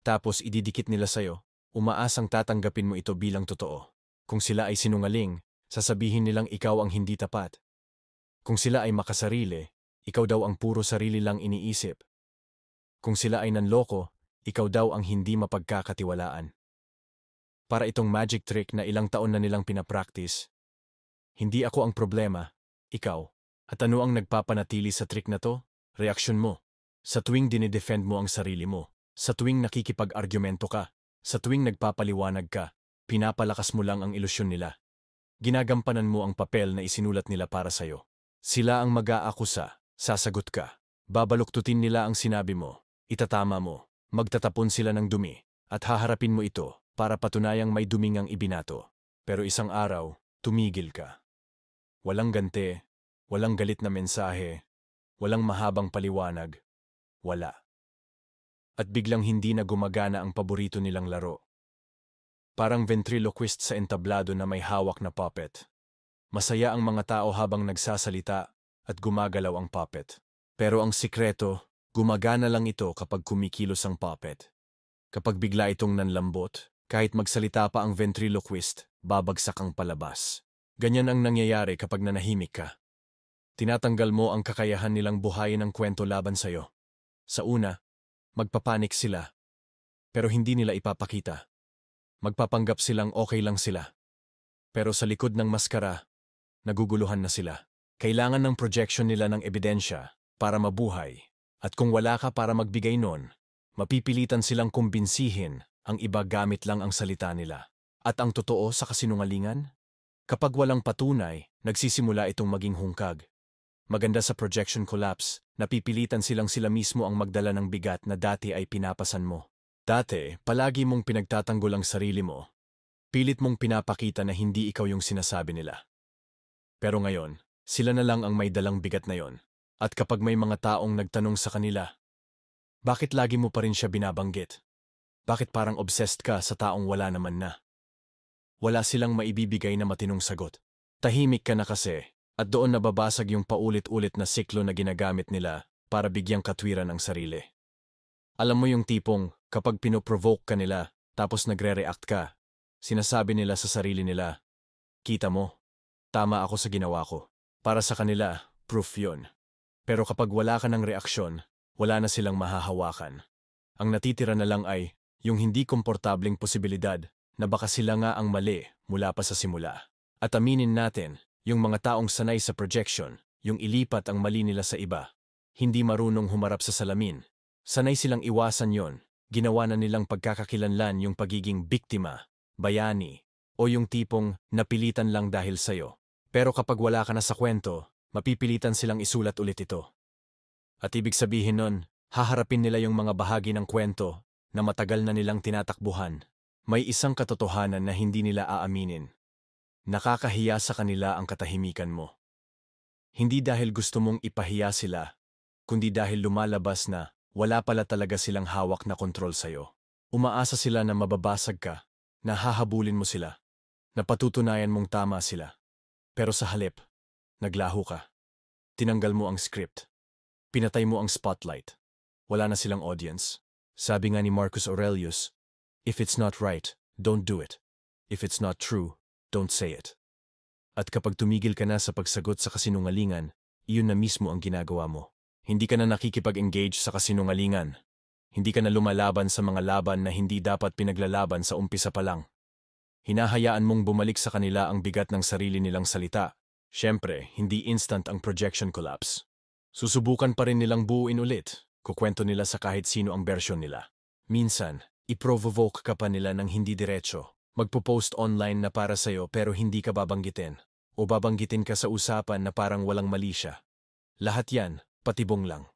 Tapos ididikit nila sa'yo, umaasang tatanggapin mo ito bilang totoo. Kung sila ay sinungaling, sasabihin nilang ikaw ang hindi tapat. Kung sila ay makasarili, ikaw daw ang puro sarili lang iniisip. Kung sila ay nanloko, ikaw daw ang hindi mapagkakatiwalaan. Para itong magic trick na ilang taon na nilang pinapractice. Hindi ako ang problema, ikaw. At ano ang nagpapanatili sa trick na to? Reaksyon mo. Sa tuwing dinidefend mo ang sarili mo. Sa tuwing nakikipag-argumento ka. Sa tuwing nagpapaliwanag ka. Pinapalakas mo lang ang ilusyon nila. Ginagampanan mo ang papel na isinulat nila para sa'yo. Sila ang mag-aakusa, sasagot ka. Babaluktutin nila ang sinabi mo. Itatama mo. Magtatapon sila ng dumi. At haharapin mo ito para patunayang may duming ang ibinato. Pero isang araw, tumigil ka. Walang ganti, walang galit na mensahe, walang mahabang paliwanag, wala. At biglang hindi na gumagana ang paborito nilang laro. Parang ventriloquist sa entablado na may hawak na puppet. Masaya ang mga tao habang nagsasalita at gumagalaw ang puppet. Pero ang sikreto, gumagana lang ito kapag kumikilos ang puppet. Kapag bigla itong nanlambot, Kahit magsalita pa ang ventriloquist, babagsak ang palabas. Ganyan ang nangyayari kapag nanahimik ka. Tinatanggal mo ang kakayahan nilang buhayin ang kwento laban sa'yo. Sa una, magpapanik sila. Pero hindi nila ipapakita. Magpapanggap silang okay lang sila. Pero sa likod ng maskara, naguguluhan na sila. Kailangan ng projection nila ng ebidensya para mabuhay. At kung wala ka para magbigay nun, mapipilitan silang kumbinsihin ang iba gamit lang ang salita nila. At ang totoo sa kasinungalingan? Kapag walang patunay, nagsisimula itong maging hungkag. Maganda sa projection collapse, napipilitan silang sila mismo ang magdala ng bigat na dati ay pinapasan mo. Dati, palagi mong pinagtatanggol ang sarili mo. Pilit mong pinapakita na hindi ikaw yung sinasabi nila. Pero ngayon, sila na lang ang may dalang bigat na yon. At kapag may mga taong nagtanong sa kanila, bakit lagi mo pa rin siya binabanggit? Bakit parang obsessed ka sa taong wala naman na? Wala silang maibibigay na matinong sagot. Tahimik ka na kasi, at doon nababasag yung paulit-ulit na siklo na ginagamit nila para bigyang katwiran ang sarili. Alam mo yung tipong, kapag pinoprovoke ka nila, tapos nagre-react ka, sinasabi nila sa sarili nila, kita mo, tama ako sa ginawa ko. Para sa kanila, proof yun. Pero kapag wala ka ng reaksyon, wala na silang mahahawakan. Ang natitira na lang ay yung hindi komportabling posibilidad na baka sila nga ang mali mula pa sa simula. At aminin natin, yung mga taong sanay sa projection, yung ilipat ang mali nila sa iba, hindi marunong humarap sa salamin. Sanay silang iwasan yon, ginawa na nilang pagkakakilanlan yung pagiging biktima, bayani, o yung tipong napilitan lang dahil sayo. Pero kapag wala ka na sa kwento, mapipilitan silang isulat ulit ito. At ibig sabihin nun, haharapin nila yung mga bahagi ng kwento na matagal na nilang tinatakbuhan. May isang katotohanan na hindi nila aaminin. Nakakahiya sa kanila ang katahimikan mo. Hindi dahil gusto mong ipahiya sila, kundi dahil lumalabas na wala pala talaga silang hawak na kontrol sa'yo. Umaasa sila na mababasag ka, na hahabulin mo sila, na patutunayan mong tama sila. Pero sa halip, naglaho ka. Tinanggal mo ang script. Pinatay mo ang spotlight. Wala na silang audience. Sabi nga ni Marcus Aurelius, if it's not right, don't do it. If it's not true, don't say it. At kapag tumigil ka na sa pagsagot sa kasinungalingan, iyon na mismo ang ginagawa mo. Hindi ka na nakikipag-engage sa kasinungalingan. Hindi ka na lumalaban sa mga laban na hindi dapat pinaglalaban sa umpisa pa lang. Hinahayaan mong bumalik sa kanila ang bigat ng sarili nilang salita. Siyempre, hindi instant ang projection collapse. Susubukan pa rin nilang buuin ulit. Kukwento nila sa kahit sino ang version nila. Minsan, iprovoke ka pa nila ng hindi diretso. Magpo-post online na para sa'yo pero hindi ka babanggitin. O babanggitin ka sa usapan na parang walang mali siya. Lahat yan, patibong lang.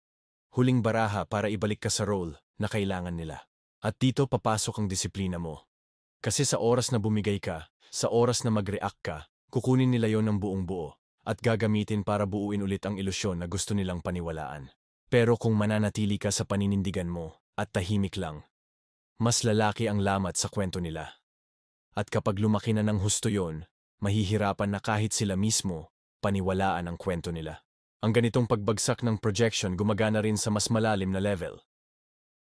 Huling baraha para ibalik ka sa role na kailangan nila. At dito papasok ang disiplina mo. Kasi sa oras na bumigay ka, sa oras na mag-react ka, kukunin nila yon ng buong buo at gagamitin para buuin ulit ang ilusyon na gusto nilang paniwalaan. Pero kung mananatili ka sa paninindigan mo at tahimik lang, mas lalaki ang lamat sa kwento nila. At kapag lumaki na ng husto yon, mahihirapan na kahit sila mismo paniwalaan ang kwento nila. Ang ganitong pagbagsak ng projection gumagana rin sa mas malalim na level.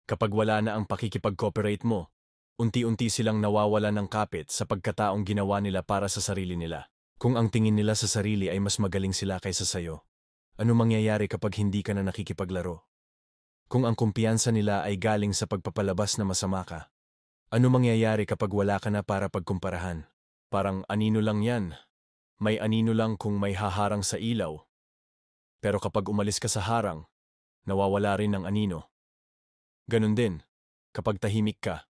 Kapag wala na ang pakikipag-cooperate mo, unti-unti silang nawawala ng kapit sa pagkataong ginawa nila para sa sarili nila. Kung ang tingin nila sa sarili ay mas magaling sila kaysa sayo, ano mangyayari kapag hindi ka na nakikipaglaro? Kung ang kumpiyansa nila ay galing sa pagpapalabas na masama ka, ano mangyayari kapag wala ka na para pagkumparahan? Parang anino lang yan. May anino lang kung may haharang sa ilaw. Pero kapag umalis ka sa harang, nawawala rin ang anino. Ganun din, kapag tahimik ka,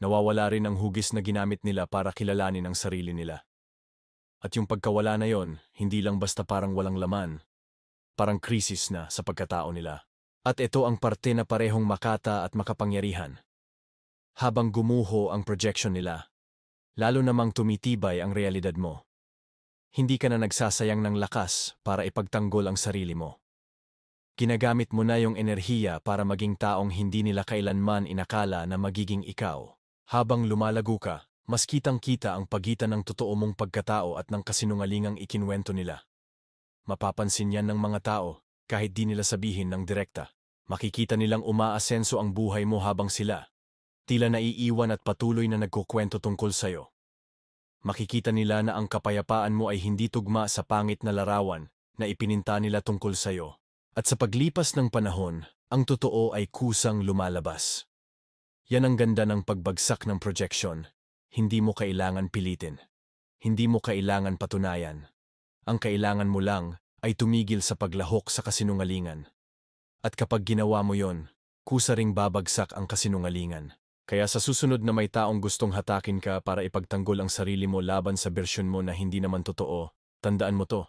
nawawala rin ang hugis na ginamit nila para kilalanin ang sarili nila. At yung pagkawala na yon, hindi lang basta parang walang laman, parang krisis na sa pagkatao nila. At ito ang parte na parehong makata at makapangyarihan. Habang gumuho ang projection nila, lalo namang tumitibay ang realidad mo. Hindi ka na nagsasayang ng lakas para ipagtanggol ang sarili mo. Ginagamit mo na yung enerhiya para maging taong hindi nila kailanman inakala na magiging ikaw. Habang lumalago ka, mas kitang-kita ang pagitan ng totoo mong pagkatao at ng kasinungalingang ikinwento nila. Mapapansin yan ng mga tao kahit di nila sabihin ng direkta. Makikita nilang umaasenso ang buhay mo habang sila, Tila naiiwan at patuloy na nagkukwento tungkol sa'yo. Makikita nila na ang kapayapaan mo ay hindi tugma sa pangit na larawan na ipininta nila tungkol sa'yo. At sa paglipas ng panahon, ang totoo ay kusang lumalabas. Yan ang ganda ng pagbagsak ng projection. Hindi mo kailangan pilitin. Hindi mo kailangan patunayan. Ang kailangan mo lang ay tumigil sa paglahok sa kasinungalingan. At kapag ginawa mo yon, kusa ring babagsak ang kasinungalingan. Kaya sa susunod na may taong gustong hatakin ka para ipagtanggol ang sarili mo laban sa bersyon mo na hindi naman totoo, tandaan mo to.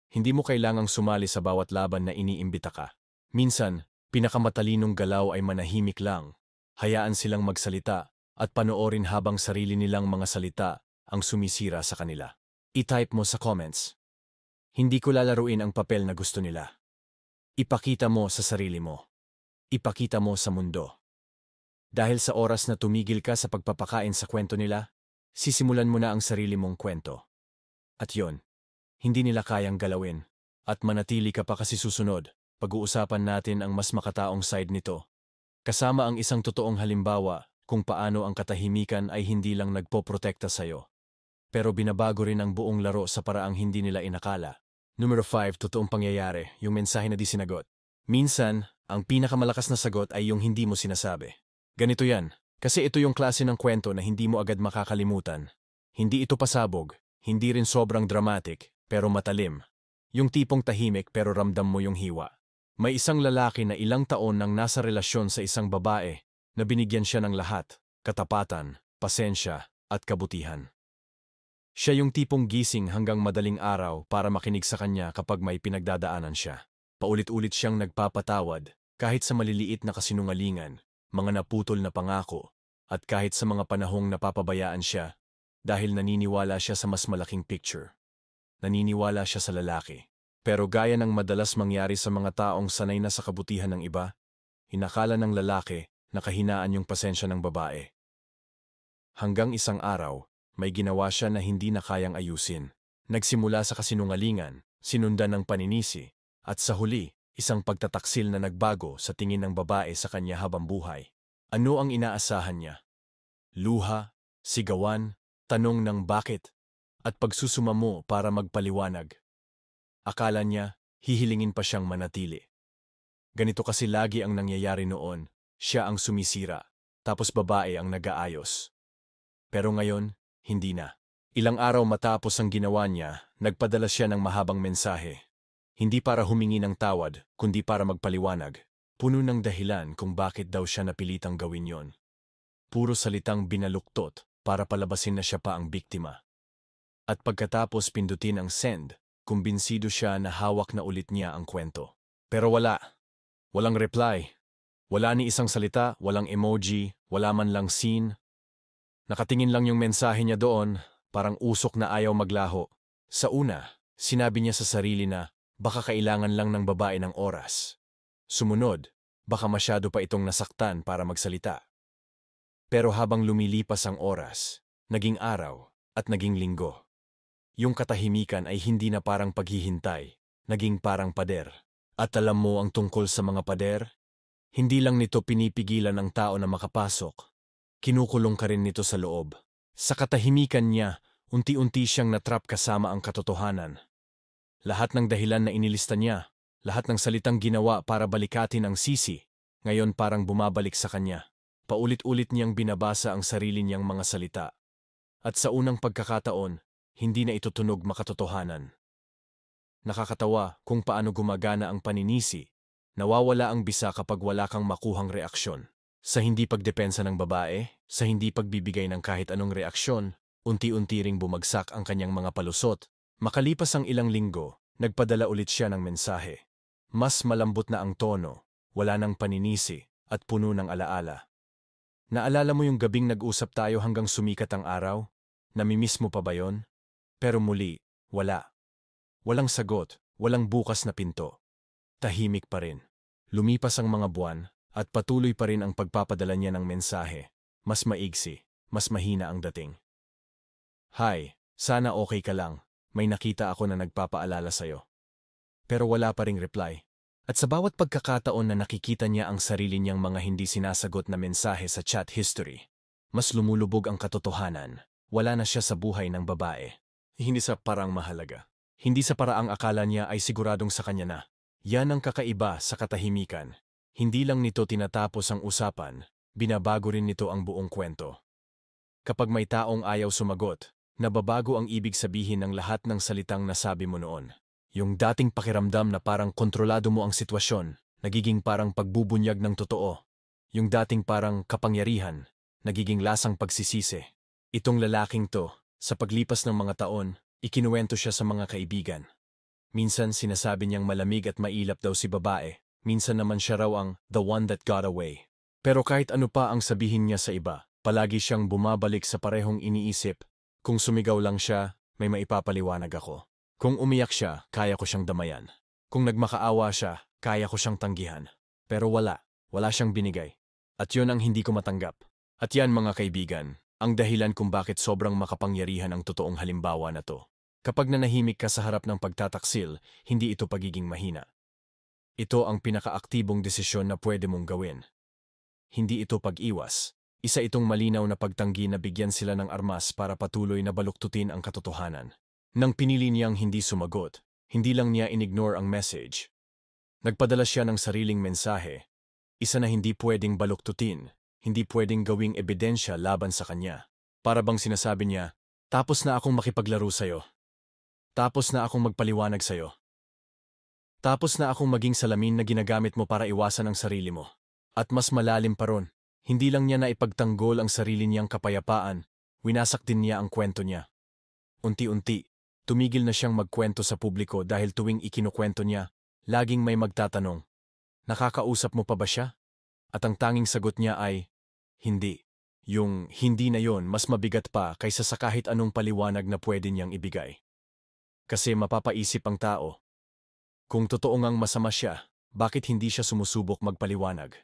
Hindi mo kailangang sumali sa bawat laban na iniimbita ka. Minsan, pinakamatalinong galaw ay manahimik lang. Hayaan silang magsalita at panoorin habang sarili nilang mga salita ang sumisira sa kanila. I-type mo sa comments. Hindi ko lalaruin ang papel na gusto nila. Ipakita mo sa sarili mo. Ipakita mo sa mundo. Dahil sa oras na tumigil ka sa pagpapakain sa kwento nila, sisimulan mo na ang sarili mong kwento. At yon, hindi nila kayang galawin. At manatili ka pa kasi susunod, pag-uusapan natin ang mas makataong side nito. Kasama ang isang totoong halimbawa kung paano ang katahimikan ay hindi lang nagpoprotekta sa'yo. Pero binabago rin ang buong laro sa paraang hindi nila inakala. Numero 5, totoong pangyayari, yung mensahe na di sinagot. Minsan, ang pinakamalakas na sagot ay yung hindi mo sinasabi. Ganito yan, kasi ito yung klase ng kwento na hindi mo agad makakalimutan. Hindi ito pasabog, hindi rin sobrang dramatic, pero matalim. Yung tipong tahimik pero ramdam mo yung hiwa. May isang lalaki na ilang taon nang nasa relasyon sa isang babae na binigyan siya ng lahat, katapatan, pasensya, at kabutihan. Siya yung tipong gising hanggang madaling araw para makinig sa kanya kapag may pinagdadaanan siya. Paulit-ulit siyang nagpapatawad kahit sa maliliit na kasinungalingan, mga naputol na pangako, at kahit sa mga panahong napapabayaan siya dahil naniniwala siya sa mas malaking picture. Naniniwala siya sa lalaki. Pero gaya ng madalas mangyari sa mga taong sanay na sa kabutihan ng iba, inakala ng lalaki na kahinaan yung pasensya ng babae. Hanggang isang araw, may ginawa siya na hindi na kayang ayusin. Nagsimula sa kasinungalingan, sinundan ng paninisi, at sa huli, isang pagtataksil na nagbago sa tingin ng babae sa kanya habang buhay. Ano ang inaasahan niya? Luha, sigawan, tanong ng bakit, at pagsusuma mo para magpaliwanag. Akala niya, hihilingin pa siyang manatili. Ganito kasi lagi ang nangyayari noon, siya ang sumisira, tapos babae ang nag-aayos. Pero ngayon, hindi na. Ilang araw matapos ang ginawa niya, nagpadala siya ng mahabang mensahe. Hindi para humingi ng tawad, kundi para magpaliwanag. Puno ng dahilan kung bakit daw siya napilitang gawin yon. Puro salitang binaluktot para palabasin na siya pa ang biktima. At pagkatapos pindutin ang send, kumbinsido siya na hawak na ulit niya ang kwento. Pero wala. Walang reply. Wala ni isang salita, walang emoji, wala man lang scene. Nakatingin lang yung mensahe niya doon, parang usok na ayaw maglaho. Sa una, sinabi niya sa sarili na baka kailangan lang ng babae ng oras. Sumunod, baka masyado pa itong nasaktan para magsalita. Pero habang lumilipas ang oras, naging araw at naging linggo. Yung katahimikan ay hindi na parang paghihintay, naging parang pader. At alam mo ang tungkol sa mga pader? Hindi lang nito pinipigilan ang tao na makapasok. Kinukulong ka rin nito sa loob. Sa katahimikan niya, unti-unti siyang natrap kasama ang katotohanan. Lahat ng dahilan na inilista niya, lahat ng salitang ginawa para balikatin ang sisi, ngayon parang bumabalik sa kanya. Paulit-ulit niyang binabasa ang sarili niyang mga salita. At sa unang pagkakataon, hindi na ito tunog makatotohanan. Nakakatawa kung paano gumagana ang paninisi. Nawawala ang bisa kapag wala kang makuhang reaksyon. Sa hindi pagdepensa ng babae, sa hindi pagbibigay ng kahit anong reaksyon, unti-unti ring bumagsak ang kanyang mga palusot. Makalipas ang ilang linggo, nagpadala ulit siya ng mensahe. Mas malambot na ang tono, wala ng paninisi, at puno ng alaala. Naalala mo yung gabing nag-usap tayo hanggang sumikat ang araw? Namimiss mo pa ba yon? Pero muli, wala. Walang sagot, walang bukas na pinto. Tahimik pa rin. Lumipas ang mga buwan, at patuloy pa rin ang pagpapadala niya ng mensahe. Mas maigsi, mas mahina ang dating. Hi, sana okay ka lang. May nakita ako na nagpapaalala sa'yo. Pero wala pa ring reply. At sa bawat pagkakataon na nakikita niya ang sarili niyang mga hindi sinasagot na mensahe sa chat history, mas lumulubog ang katotohanan. Wala na siya sa buhay ng babae. Hindi sa parang mahalaga. Hindi sa paraang akala niya ay siguradong sa kanya na. Yan ang kakaiba sa katahimikan. Hindi lang nito tinatapos ang usapan, binabago rin nito ang buong kwento. Kapag may taong ayaw sumagot, nababago ang ibig sabihin ng lahat ng salitang nasabi mo noon. Yung dating pakiramdam na parang kontrolado mo ang sitwasyon, nagiging parang pagbubunyag ng totoo. Yung dating parang kapangyarihan, nagiging lasang pagsisisi. Itong lalaking to, sa paglipas ng mga taon, ikinuwento siya sa mga kaibigan. Minsan sinasabi niyang malamig at mailap daw si babae, minsan naman siya raw ang the one that got away. Pero kahit ano pa ang sabihin niya sa iba, palagi siyang bumabalik sa parehong iniisip. Kung sumigaw lang siya, may maipapaliwanag ako. Kung umiyak siya, kaya ko siyang damayan. Kung nagmakaawa siya, kaya ko siyang tanggihan. Pero wala siyang binigay. At yun ang hindi ko matanggap. At yan mga kaibigan, ang dahilan kung bakit sobrang makapangyarihan ang totoong halimbawa na to. Kapag nanahimik ka sa harap ng pagtataksil, hindi ito pagiging mahina. Ito ang pinakaaktibong desisyon na pwede mong gawin. Hindi ito pag-iwas. Isa itong malinaw na pagtanggi na bigyan sila ng armas para patuloy na baluktutin ang katotohanan. Nang pinili niyang hindi sumagot, hindi lang niya inignore ang message. Nagpadala siya ng sariling mensahe. Isa na hindi pwedeng baluktutin, hindi pwedeng gawing ebidensya laban sa kanya. Para bang sinasabi niya, tapos na akong makipaglaro sa'yo. Tapos na akong magpaliwanag sa'yo. Tapos na akong maging salamin na ginagamit mo para iwasan ang sarili mo. At mas malalim pa ron, hindi lang niya na ipagtanggol ang sarili niyang kapayapaan, winasak din niya ang kwento niya. Unti-unti, tumigil na siyang magkwento sa publiko dahil tuwing ikinukwento niya, laging may magtatanong, nakakausap mo pa ba siya? At ang tanging sagot niya ay, hindi. Yung hindi na yon mas mabigat pa kaysa sa kahit anong paliwanag na pwede niyang ibigay. Kasi mapapaisip ang tao. Kung totoo ngang masama siya, bakit hindi siya sumusubok magpaliwanag?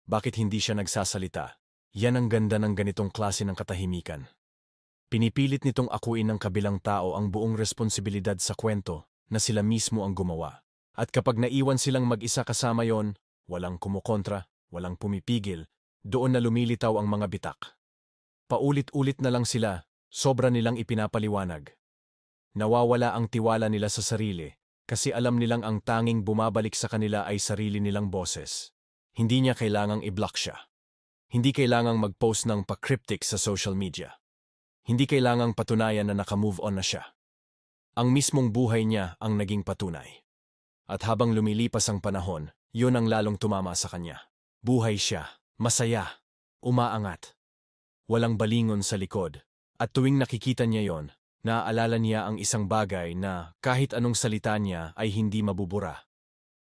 Bakit hindi siya nagsasalita? Yan ang ganda ng ganitong klase ng katahimikan. Pinipilit nitong akuin ng kabilang tao ang buong responsibilidad sa kwento na sila mismo ang gumawa. At kapag naiwan silang mag-isa kasama yon, walang kumukontra, walang pumipigil, doon na lumilitaw ang mga bitak. Paulit-ulit na lang sila, sobra nilang ipinapaliwanag. Nawawala ang tiwala nila sa sarili kasi alam nilang ang tanging bumabalik sa kanila ay sarili nilang boses. Hindi niya kailangang i-block siya. Hindi kailangang mag-post ng pa-cryptic sa social media. Hindi kailangang patunayan na naka-move on na siya. Ang mismong buhay niya ang naging patunay. At habang lumilipas ang panahon, yun ang lalong tumama sa kanya. Buhay siya, masaya, umaangat. Walang balingon sa likod. At tuwing nakikita niya yon, naaalala niya ang isang bagay na kahit anong salita niya ay hindi mabubura.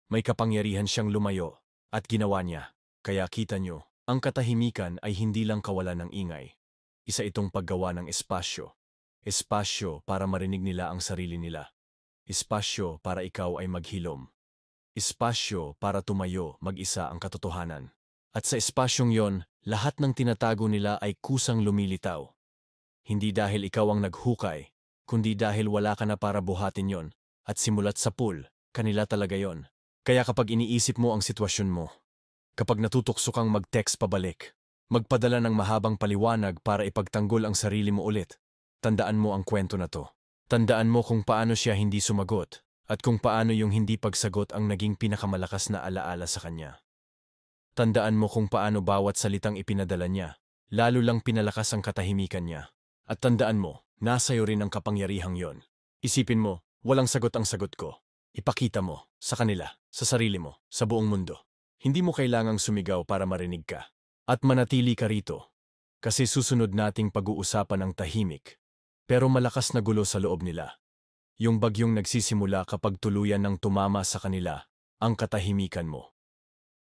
May kapangyarihan siyang lumayo at ginawa niya. Kaya kita niyo, ang katahimikan ay hindi lang kawalan ng ingay. Isa itong paggawa ng espasyo. Espasyo para marinig nila ang sarili nila. Espasyo para ikaw ay maghilom. Espasyo para tumayo mag-isa ang katotohanan. At sa espasyong yon, lahat ng tinatago nila ay kusang lumilitaw. Hindi dahil ikaw ang naghukay, kundi dahil wala ka na para buhatin yon. At simulat sa pool, kanila talaga yon. Kaya kapag iniisip mo ang sitwasyon mo, kapag natutokso kang mag-text pabalik, magpadala ng mahabang paliwanag para ipagtanggol ang sarili mo ulit, tandaan mo ang kwento na to. Tandaan mo kung paano siya hindi sumagot, at kung paano yung hindi pagsagot ang naging pinakamalakas na alaala sa kanya. Tandaan mo kung paano bawat salitang ipinadala niya, lalo lang pinalakas ang katahimikan niya. At tandaan mo, nasa'yo rin ang kapangyarihang yon. Isipin mo, walang sagot ang sagot ko. Ipakita mo, sa kanila, sa sarili mo, sa buong mundo. Hindi mo kailangang sumigaw para marinig ka. At manatili ka rito. Kasi susunod nating pag-uusapan ang tahimik. Pero malakas na gulo sa loob nila. Yung bagyong nagsisimula kapag tuluyan ng tumama sa kanila, ang katahimikan mo.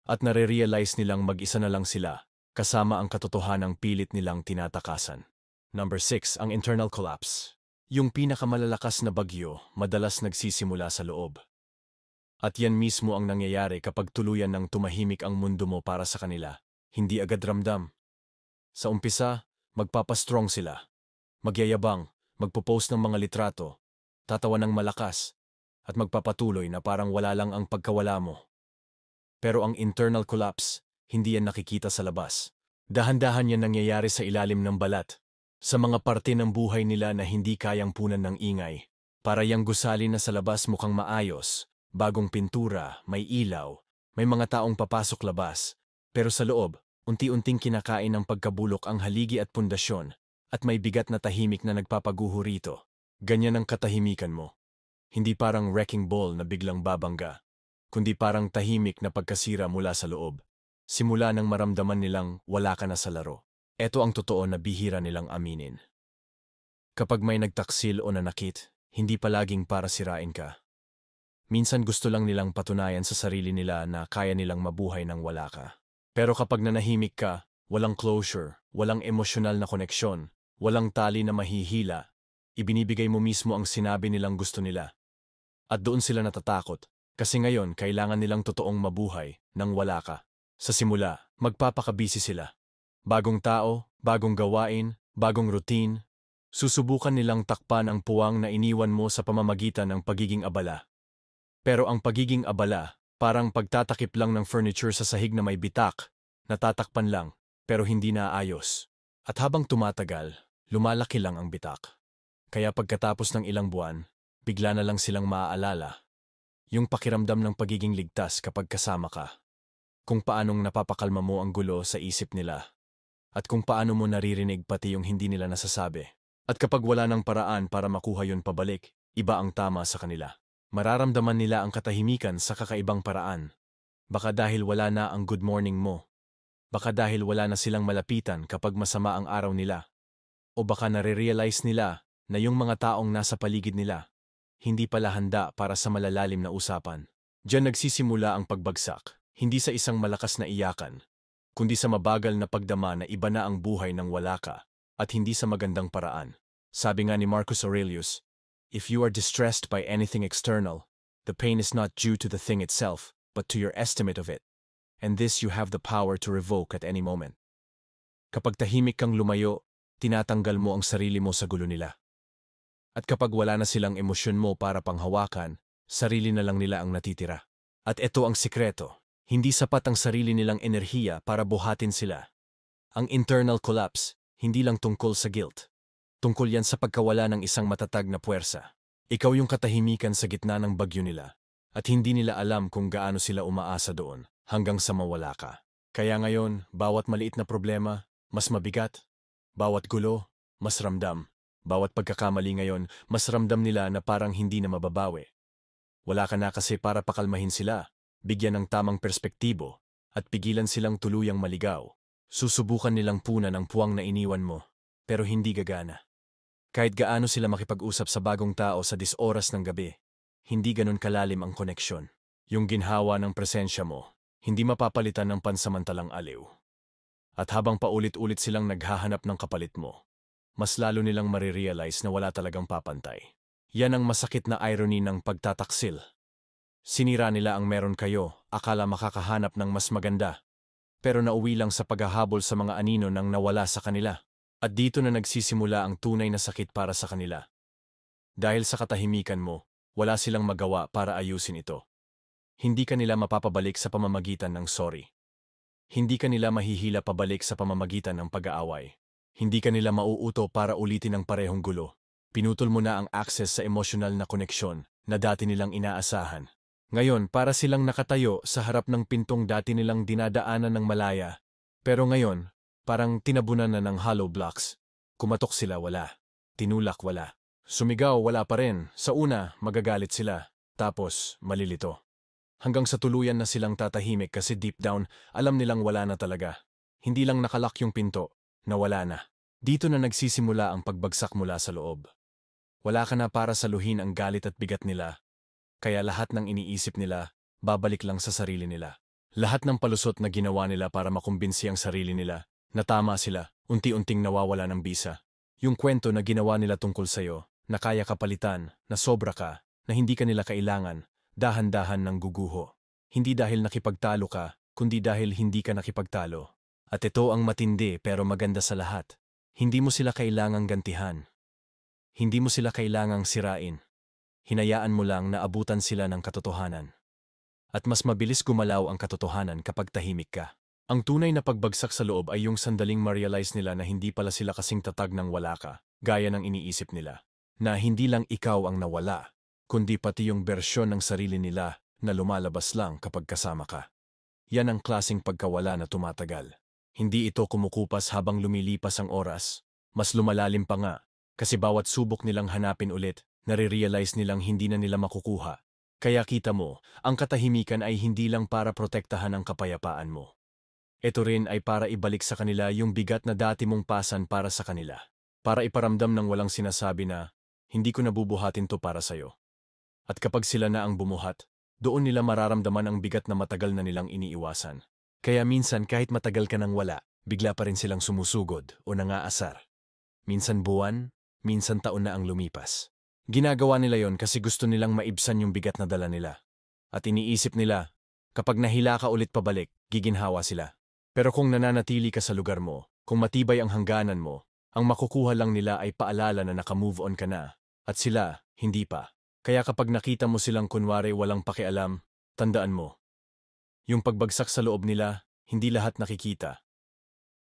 At nare-realize nilang mag-isa na lang sila, kasama ang katotohanang pilit nilang tinatakasan. Number 6, ang internal collapse. Yung pinakamalalakas na bagyo, madalas nagsisimula sa loob. At yan mismo ang nangyayari kapag tuluyan ng tumahimik ang mundo mo para sa kanila. Hindi agad ramdam. Sa umpisa, magpapastrong sila. Magyayabang, magpo-post ng mga litrato, tatawa ng malakas. at magpapatuloy na parang wala lang ang pagkawala mo. Pero ang internal collapse, hindi yan nakikita sa labas. Dahan-dahan yan nangyayari sa ilalim ng balat, sa mga parte ng buhay nila na hindi kayang punan ng ingay. Para yang gusali na sa labas mukhang maayos, bagong pintura, may ilaw, may mga taong papasok labas. Pero sa loob, unti-unting kinakain ng pagkabulok ang haligi at pundasyon, at may bigat na tahimik na nagpapaguho rito. Ganyan ang katahimikan mo. Hindi parang wrecking ball na biglang babangga, kundi parang tahimik na pagkasira mula sa loob. Simula nang maramdaman nilang wala ka na sa laro. Ito ang totoo na bihira nilang aminin. Kapag may nagtaksil o nanakit, hindi palaging para sirain ka. Minsan gusto lang nilang patunayan sa sarili nila na kaya nilang mabuhay nang wala ka. Pero kapag nanahimik ka, walang closure, walang emosyonal na koneksyon, walang tali na mahihila, ibinibigay mo mismo ang sinabi nilang gusto nila. At doon sila natatakot, kasi ngayon kailangan nilang totoong mabuhay nang wala ka. Sa simula, magpapakabisi sila. Bagong tao, bagong gawain, bagong routine. Susubukan nilang takpan ang puwang na iniwan mo sa pamamagitan ng pagiging abala. Pero ang pagiging abala, parang pagtatakip lang ng furniture sa sahig na may bitak, natatakpan lang, pero hindi naayos. At habang tumatagal, lumalaki lang ang bitak. Kaya pagkatapos ng ilang buwan, bigla na lang silang maaalala. Yung pakiramdam ng pagiging ligtas kapag kasama ka. Kung paanong napapakalma mo ang gulo sa isip nila. At kung paano mo naririnig pati yung hindi nila nasasabi. At kapag wala ng paraan para makuha yun pabalik, iba ang tama sa kanila. Mararamdaman nila ang katahimikan sa kakaibang paraan. Baka dahil wala na ang good morning mo. Baka dahil wala na silang malapitan kapag masama ang araw nila. O baka nare-realize nila na yung mga taong nasa paligid nila, hindi pala handa para sa malalalim na usapan. Diyan nagsisimula ang pagbagsak, hindi sa isang malakas na iyakan, kundi sa mabagal na pagdama na iba na ang buhay nang wala ka. At hindi sa magandang paraan. Sabi nga ni Marcus Aurelius, if you are distressed by anything external, the pain is not due to the thing itself, but to your estimate of it. And this you have the power to revoke at any moment. Kapag tahimik kang lumayo, tinatanggal mo ang sarili mo sa gulo nila. At kapag wala na silang emosyon mo para panghawakan, sarili na lang nila ang natitira. At ito ang sikreto, hindi sapat ang sarili nilang enerhiya para buhatin sila. Ang internal collapse, hindi lang tungkol sa guilt. Tungkol yan sa pagkawala ng isang matatag na puwersa. Ikaw yung katahimikan sa gitna ng bagyo nila. At hindi nila alam kung gaano sila umaasa doon hanggang sa mawala ka. Kaya ngayon, bawat maliit na problema, mas mabigat. Bawat gulo, mas ramdam. Bawat pagkakamali ngayon, mas ramdam nila na parang hindi na mababawi. Wala ka na kasi para pakalmahin sila, bigyan ng tamang perspektibo, at pigilan silang tuluyang maligaw. Susubukan nilang punan ang puwang na iniwan mo, pero hindi gagana. Kahit gaano sila makipag-usap sa bagong tao sa 10 oras ng gabi, hindi ganun kalalim ang koneksyon. Yung ginhawa ng presensya mo, hindi mapapalitan ng pansamantalang aliw. At habang paulit-ulit silang naghahanap ng kapalit mo, mas lalo nilang marirealize na wala talagang papantay. Yan ang masakit na irony ng pagtataksil. Sinira nila ang meron kayo, akala makakahanap ng mas maganda. Pero nauwi lang sa paghahabol sa mga anino nang nawala sa kanila. At dito na nagsisimula ang tunay na sakit para sa kanila. Dahil sa katahimikan mo, wala silang magawa para ayusin ito. Hindi ka nila mapapabalik sa pamamagitan ng sorry. Hindi ka nila mahihila pabalik sa pamamagitan ng pag-aaway. Hindi ka nila mauuto para ulitin ang parehong gulo. Pinutol mo na ang access sa emosyonal na koneksyon na dati nilang inaasahan. Ngayon, para silang nakatayo sa harap ng pintong dati nilang dinadaanan ng malaya. Pero ngayon, parang tinabunan na ng hollow blocks. Kumatok sila, wala. Tinulak, wala. Sumigaw, wala pa rin. Sa una, magagalit sila. Tapos, malilito. Hanggang sa tuluyan na silang tatahimik kasi deep down, alam nilang wala na talaga. Hindi lang nakalock yung pinto, nawala na. Dito na nagsisimula ang pagbagsak mula sa loob. Wala ka na para saluhin ang galit at bigat nila. Kaya lahat ng iniisip nila, babalik lang sa sarili nila. Lahat ng palusot na ginawa nila para makumbinsi ang sarili nila, na tama sila, unti-unting nawawala ng bisa. Yung kwento na ginawa nila tungkol sa'yo, na kaya kapalitan, na sobra ka, na hindi ka nila kailangan, dahan-dahan ng guguho. Hindi dahil nakipagtalo ka, kundi dahil hindi ka nakipagtalo. At ito ang matindi pero maganda sa lahat. Hindi mo sila kailangang gantihan. Hindi mo sila kailangang sirain. hinayaan mo lang na abutan sila ng katotohanan. At mas mabilis gumalaw ang katotohanan kapag tahimik ka. Ang tunay na pagbagsak sa loob ay yung sandaling ma-realize nila na hindi pala sila kasing tatag nang wala ka, gaya ng iniisip nila. Na hindi lang ikaw ang nawala, kundi pati yung bersyon ng sarili nila na lumalabas lang kapag kasama ka. Yan ang klaseng pagkawala na tumatagal. Hindi ito kumukupas habang lumilipas ang oras. Mas lumalalim pa nga, kasi bawat subok nilang hanapin ulit, nare-realize nilang hindi na nila makukuha. Kaya kita mo, ang katahimikan ay hindi lang para protektahan ang kapayapaan mo. Ito rin ay para ibalik sa kanila yung bigat na dati mong pasan para sa kanila. Para iparamdam ng walang sinasabi na, hindi ko nabubuhatin to para sa'yo. At kapag sila na ang bumuhat, doon nila mararamdaman ang bigat na matagal na nilang iniiwasan. Kaya minsan kahit matagal ka nang wala, bigla pa rin silang sumusugod o nangaasar. Minsan buwan, minsan taon na ang lumipas. Ginagawa nila yon kasi gusto nilang maibsan yung bigat na dala nila. At iniisip nila, kapag nahila ka ulit pabalik, giginhawa sila. Pero kung nananatili ka sa lugar mo, kung matibay ang hangganan mo, ang makukuha lang nila ay paalala na naka-move on ka na. At sila, hindi pa. Kaya kapag nakita mo silang kunwari walang pakialam, tandaan mo. Yung pagbagsak sa loob nila, hindi lahat nakikita.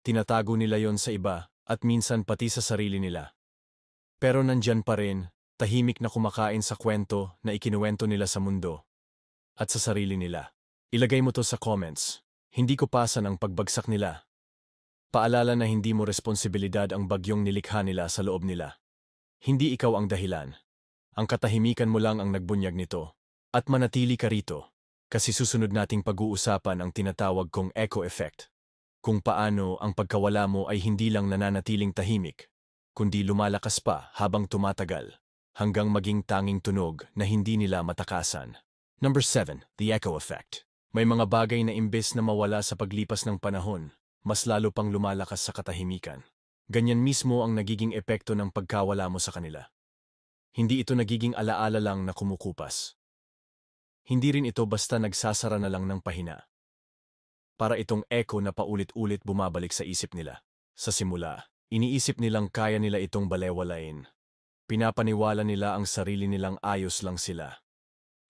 Tinatago nila yon sa iba at minsan pati sa sarili nila. Pero nandyan pa rin, tahimik na kumakain sa kwento na ikinuwento nila sa mundo at sa sarili nila. Ilagay mo to sa comments. Hindi ko pasan ang pagbagsak nila. Paalala na hindi mo responsibilidad ang bagyong nilikha nila sa loob nila. Hindi ikaw ang dahilan. Ang katahimikan mo lang ang nagbunyag nito. At manatili ka rito, kasi susunod nating pag-uusapan ang tinatawag kong echo effect. Kung paano ang pagkawala mo ay hindi lang nananatiling tahimik, kundi lumalakas pa habang tumatagal, hanggang maging tanging tunog na hindi nila matakasan. Number 7. The echo effect. May mga bagay na imbes na mawala sa paglipas ng panahon, mas lalo pang lumalakas sa katahimikan. Ganyan mismo ang nagiging epekto ng pagkawala mo sa kanila. Hindi ito nagiging alaala lang na kumukupas. Hindi rin ito basta nagsasara na lang ng pahina. Para itong echo na paulit-ulit bumabalik sa isip nila. Sa simula, iniisip nilang kaya nila itong balewalain. Pinapaniwala nila ang sarili nilang ayos lang sila.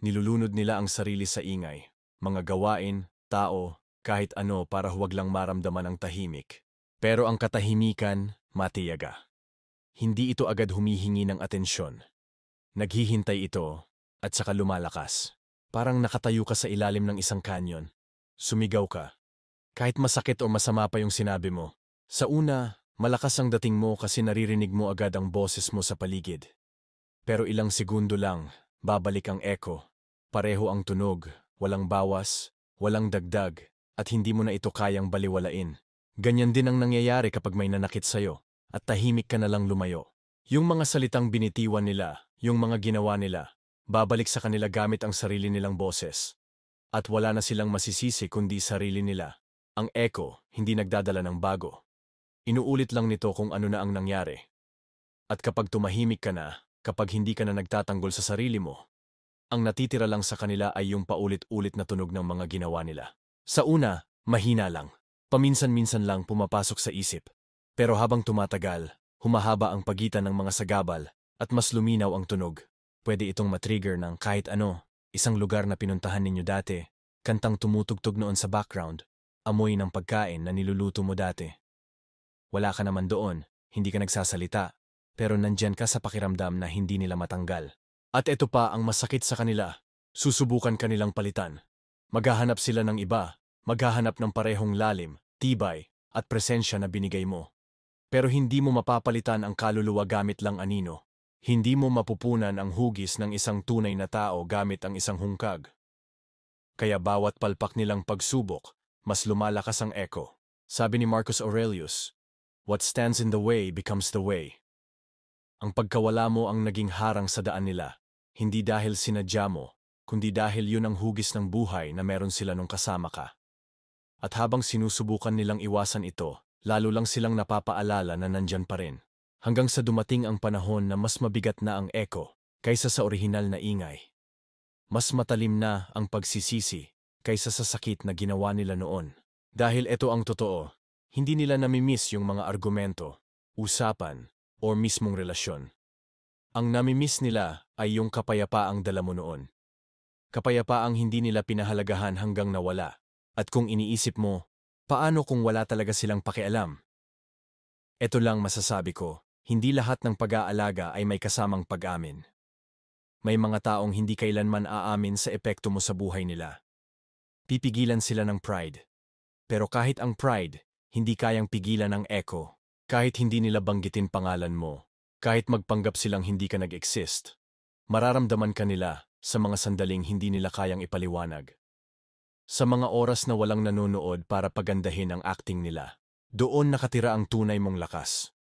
Nilulunod nila ang sarili sa ingay, mga gawain, tao, kahit ano para huwag lang maramdaman ang tahimik. Pero ang katahimikan, matiyaga. Hindi ito agad humihingi ng atensyon. Naghihintay ito, at saka lumalakas. Parang nakatayo ka sa ilalim ng isang kanyon. Sumigaw ka. Kahit masakit o masama pa yung sinabi mo. Sa una, malakas ang dating mo kasi naririnig mo agad ang boses mo sa paligid. Pero ilang segundo lang, babalik ang echo. Pareho ang tunog, walang bawas, walang dagdag, at hindi mo na ito kayang baliwalain. Ganyan din ang nangyayari kapag may nanakit sa'yo, at tahimik ka na lang lumayo. Yung mga salitang binitiwan nila, yung mga ginawa nila, babalik sa kanila gamit ang sarili nilang boses. At wala na silang masisisi kundi sarili nila. Ang echo, hindi nagdadala ng bago. Inuulit lang nito kung ano na ang nangyari. At kapag tumahimik ka na, kapag hindi ka na nagtatanggol sa sarili mo, ang natitira lang sa kanila ay yung paulit-ulit na tunog ng mga ginawa nila. Sa una, mahina lang. Paminsan-minsan lang pumapasok sa isip. Pero habang tumatagal, humahaba ang pagitan ng mga sagabal at mas luminaw ang tunog. Pwede itong matrigger ng kahit ano, isang lugar na pinuntahan ninyo dati, kantang tumutugtog noon sa background, amoy ng pagkain na niluluto mo dati. Wala ka naman doon, hindi ka nagsasalita, pero nandyan ka sa pakiramdam na hindi nila matanggal. At ito pa ang masakit sa kanila, susubukan kanilang palitan. Maghahanap sila ng iba, maghahanap ng parehong lalim, tibay, at presensya na binigay mo. Pero hindi mo mapapalitan ang kaluluwa gamit lang anino. Hindi mo mapupunan ang hugis ng isang tunay na tao gamit ang isang hungkag. Kaya bawat palpak nilang pagsubok, mas lumalakas ang echo. Sabi ni Marcus Aurelius, "What stands in the way becomes the way." Ang pagkawala mo ang naging harang sa daan nila, hindi dahil sinadya mo, kundi dahil yun ang hugis ng buhay na meron sila nung kasama ka. At habang sinusubukan nilang iwasan ito, lalo lang silang napapaalala na nandyan pa rin. Hanggang sa dumating ang panahon na mas mabigat na ang echo kaysa sa orihinal na ingay. Mas matalim na ang pagsisisi kaysa sa sakit na ginawa nila noon. Dahil ito ang totoo, hindi nila namimiss yung mga argumento, usapan, o mismong relasyon. Ang namimiss nila ay yung kapayapaang dala mo noon. Kapayapaang hindi nila pinahalagahan hanggang nawala. At kung iniisip mo, paano kung wala talaga silang pakialam? Ito lang masasabi ko, hindi lahat ng pag-aalaga ay may kasamang pag-amin. May mga taong hindi kailanman aamin sa epekto mo sa buhay nila. Pipigilan sila ng pride. Pero kahit ang pride, hindi kayang pigilan ang ego. Kahit hindi nila banggitin pangalan mo, kahit magpanggap silang hindi ka nag-exist, mararamdaman ka nila sa mga sandaling hindi nila kayang ipaliwanag. Sa mga oras na walang nanonood para pagandahin ang acting nila, doon nakatira ang tunay mong lakas.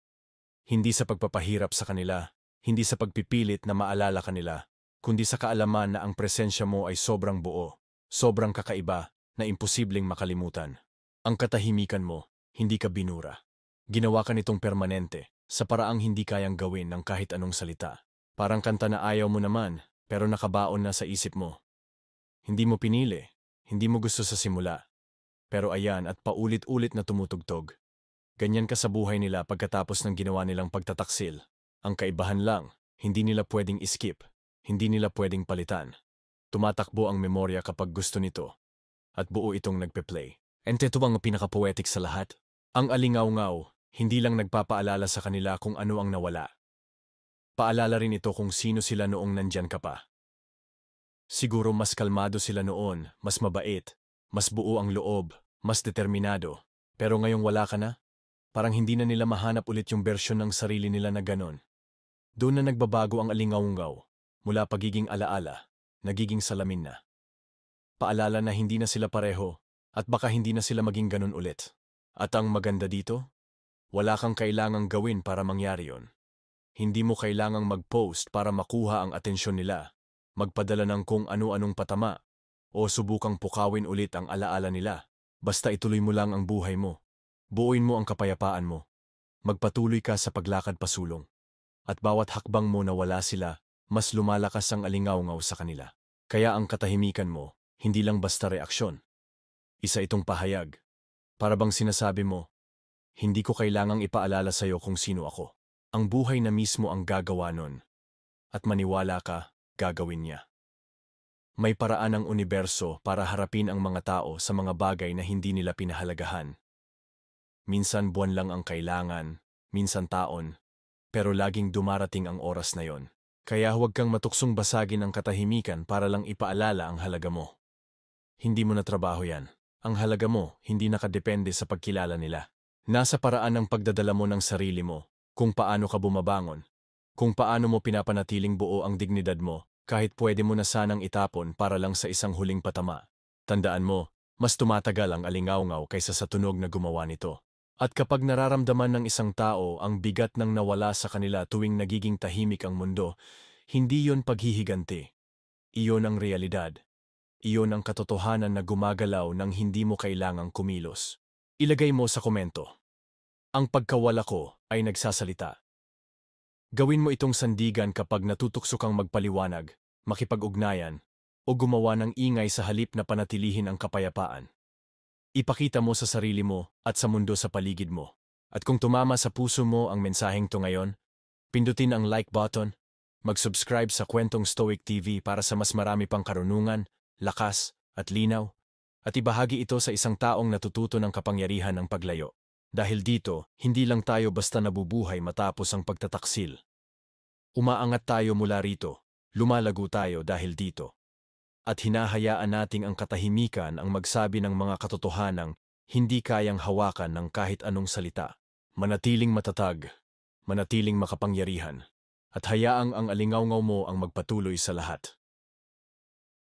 Hindi sa pagpapahirap sa kanila, hindi sa pagpipilit na maalala kanila, kundi sa kaalaman na ang presensya mo ay sobrang buo, sobrang kakaiba, na imposibleng makalimutan. Ang katahimikan mo, hindi ka binura. Ginawa ka nitong permanente, sa paraang hindi kayang gawin ng kahit anong salita. Parang kanta na ayaw mo naman, pero nakabaon na sa isip mo. Hindi mo pinili, hindi mo gusto sa simula. Pero ayan at paulit-ulit na tumutugtog. Ganyan ka sa buhay nila pagkatapos ng ginawa nilang pagtataksil. Ang kaibahan lang, hindi nila pwedeng iskip, hindi nila pwedeng palitan. Tumatakbo ang memorya kapag gusto nito, at buo itong nagpe-play. And ito ang pinaka-poetic sa lahat. Ang alingaw-ngaw, hindi lang nagpapaalala sa kanila kung ano ang nawala. Paalala rin ito kung sino sila noong nandyan ka pa. Siguro mas kalmado sila noon, mas mabait, mas buo ang loob, mas determinado. Pero ngayong wala ka na, parang hindi na nila mahanap ulit yung bersyon ng sarili nila na ganon. Doon na nagbabago ang alingaw-ngaw, mula pagiging alaala, nagiging salamin na. Paalala na hindi na sila pareho, at baka hindi na sila maging ganon ulit. At ang maganda dito, wala kang kailangang gawin para mangyari yon. Hindi mo kailangang mag-post para makuha ang atensyon nila, magpadala ng kung ano-anong patama, o subukang pukawin ulit ang alaala nila. Basta ituloy mo lang ang buhay mo. Buuin mo ang kapayapaan mo. Magpatuloy ka sa paglakad pasulong. At bawat hakbang mo na wala sila, mas lumalakas ang alingaw-ngaw sa kanila. Kaya ang katahimikan mo, hindi lang basta reaksyon. Isa itong pahayag. Para bang sinasabi mo, hindi ko kailangang ipaalala sa'yo kung sino ako. Ang buhay na mismo ang gagawa nun. At maniwala ka, gagawin niya. May paraan ang universo para harapin ang mga tao sa mga bagay na hindi nila pinahalagahan. Minsan buwan lang ang kailangan, minsan taon, pero laging dumarating ang oras na yon. Kaya huwag kang matuksong basagin ang katahimikan para lang ipaalala ang halaga mo. Hindi mo na trabaho yan. Ang halaga mo hindi nakadepende sa pagkilala nila. Nasa paraan ng pagdadala mo ng sarili mo, kung paano ka bumabangon, kung paano mo pinapanatiling buo ang dignidad mo, kahit pwede mo na sanang itapon para lang sa isang huling patama. Tandaan mo, mas tumatagal ang alingaw-ngaw kaysa sa tunog na gumawa nito. At kapag nararamdaman ng isang tao ang bigat ng nawala sa kanila tuwing nagiging tahimik ang mundo, hindi yon paghihiganti. Iyon ang realidad. Iyon ang katotohanan na gumagalaw nang hindi mo kailangang kumilos. Ilagay mo sa komento. Ang pagkawala ko ay nagsasalita. Gawin mo itong sandigan kapag natutukso kang magpaliwanag, makipag-ugnayan, o gumawa ng ingay sa halip na panatilihin ang kapayapaan. Ipakita mo sa sarili mo at sa mundo sa paligid mo. At kung tumama sa puso mo ang mensaheng to ngayon, pindutin ang like button, mag-subscribe sa Kwentong Stoic TV para sa mas marami pang karunungan, lakas, at linaw, at ibahagi ito sa isang taong natututo ng kapangyarihan ng paglayo. Dahil dito, hindi lang tayo basta nabubuhay matapos ang pagtataksil. Umaangat tayo mula rito, lumalago tayo dahil dito. At hinahayaan nating ang katahimikan ang magsabi ng mga katotohanang hindi kayang hawakan ng kahit anong salita. Manatiling matatag, manatiling makapangyarihan, at hayaang ang alingaw-ngaw mo ang magpatuloy sa lahat.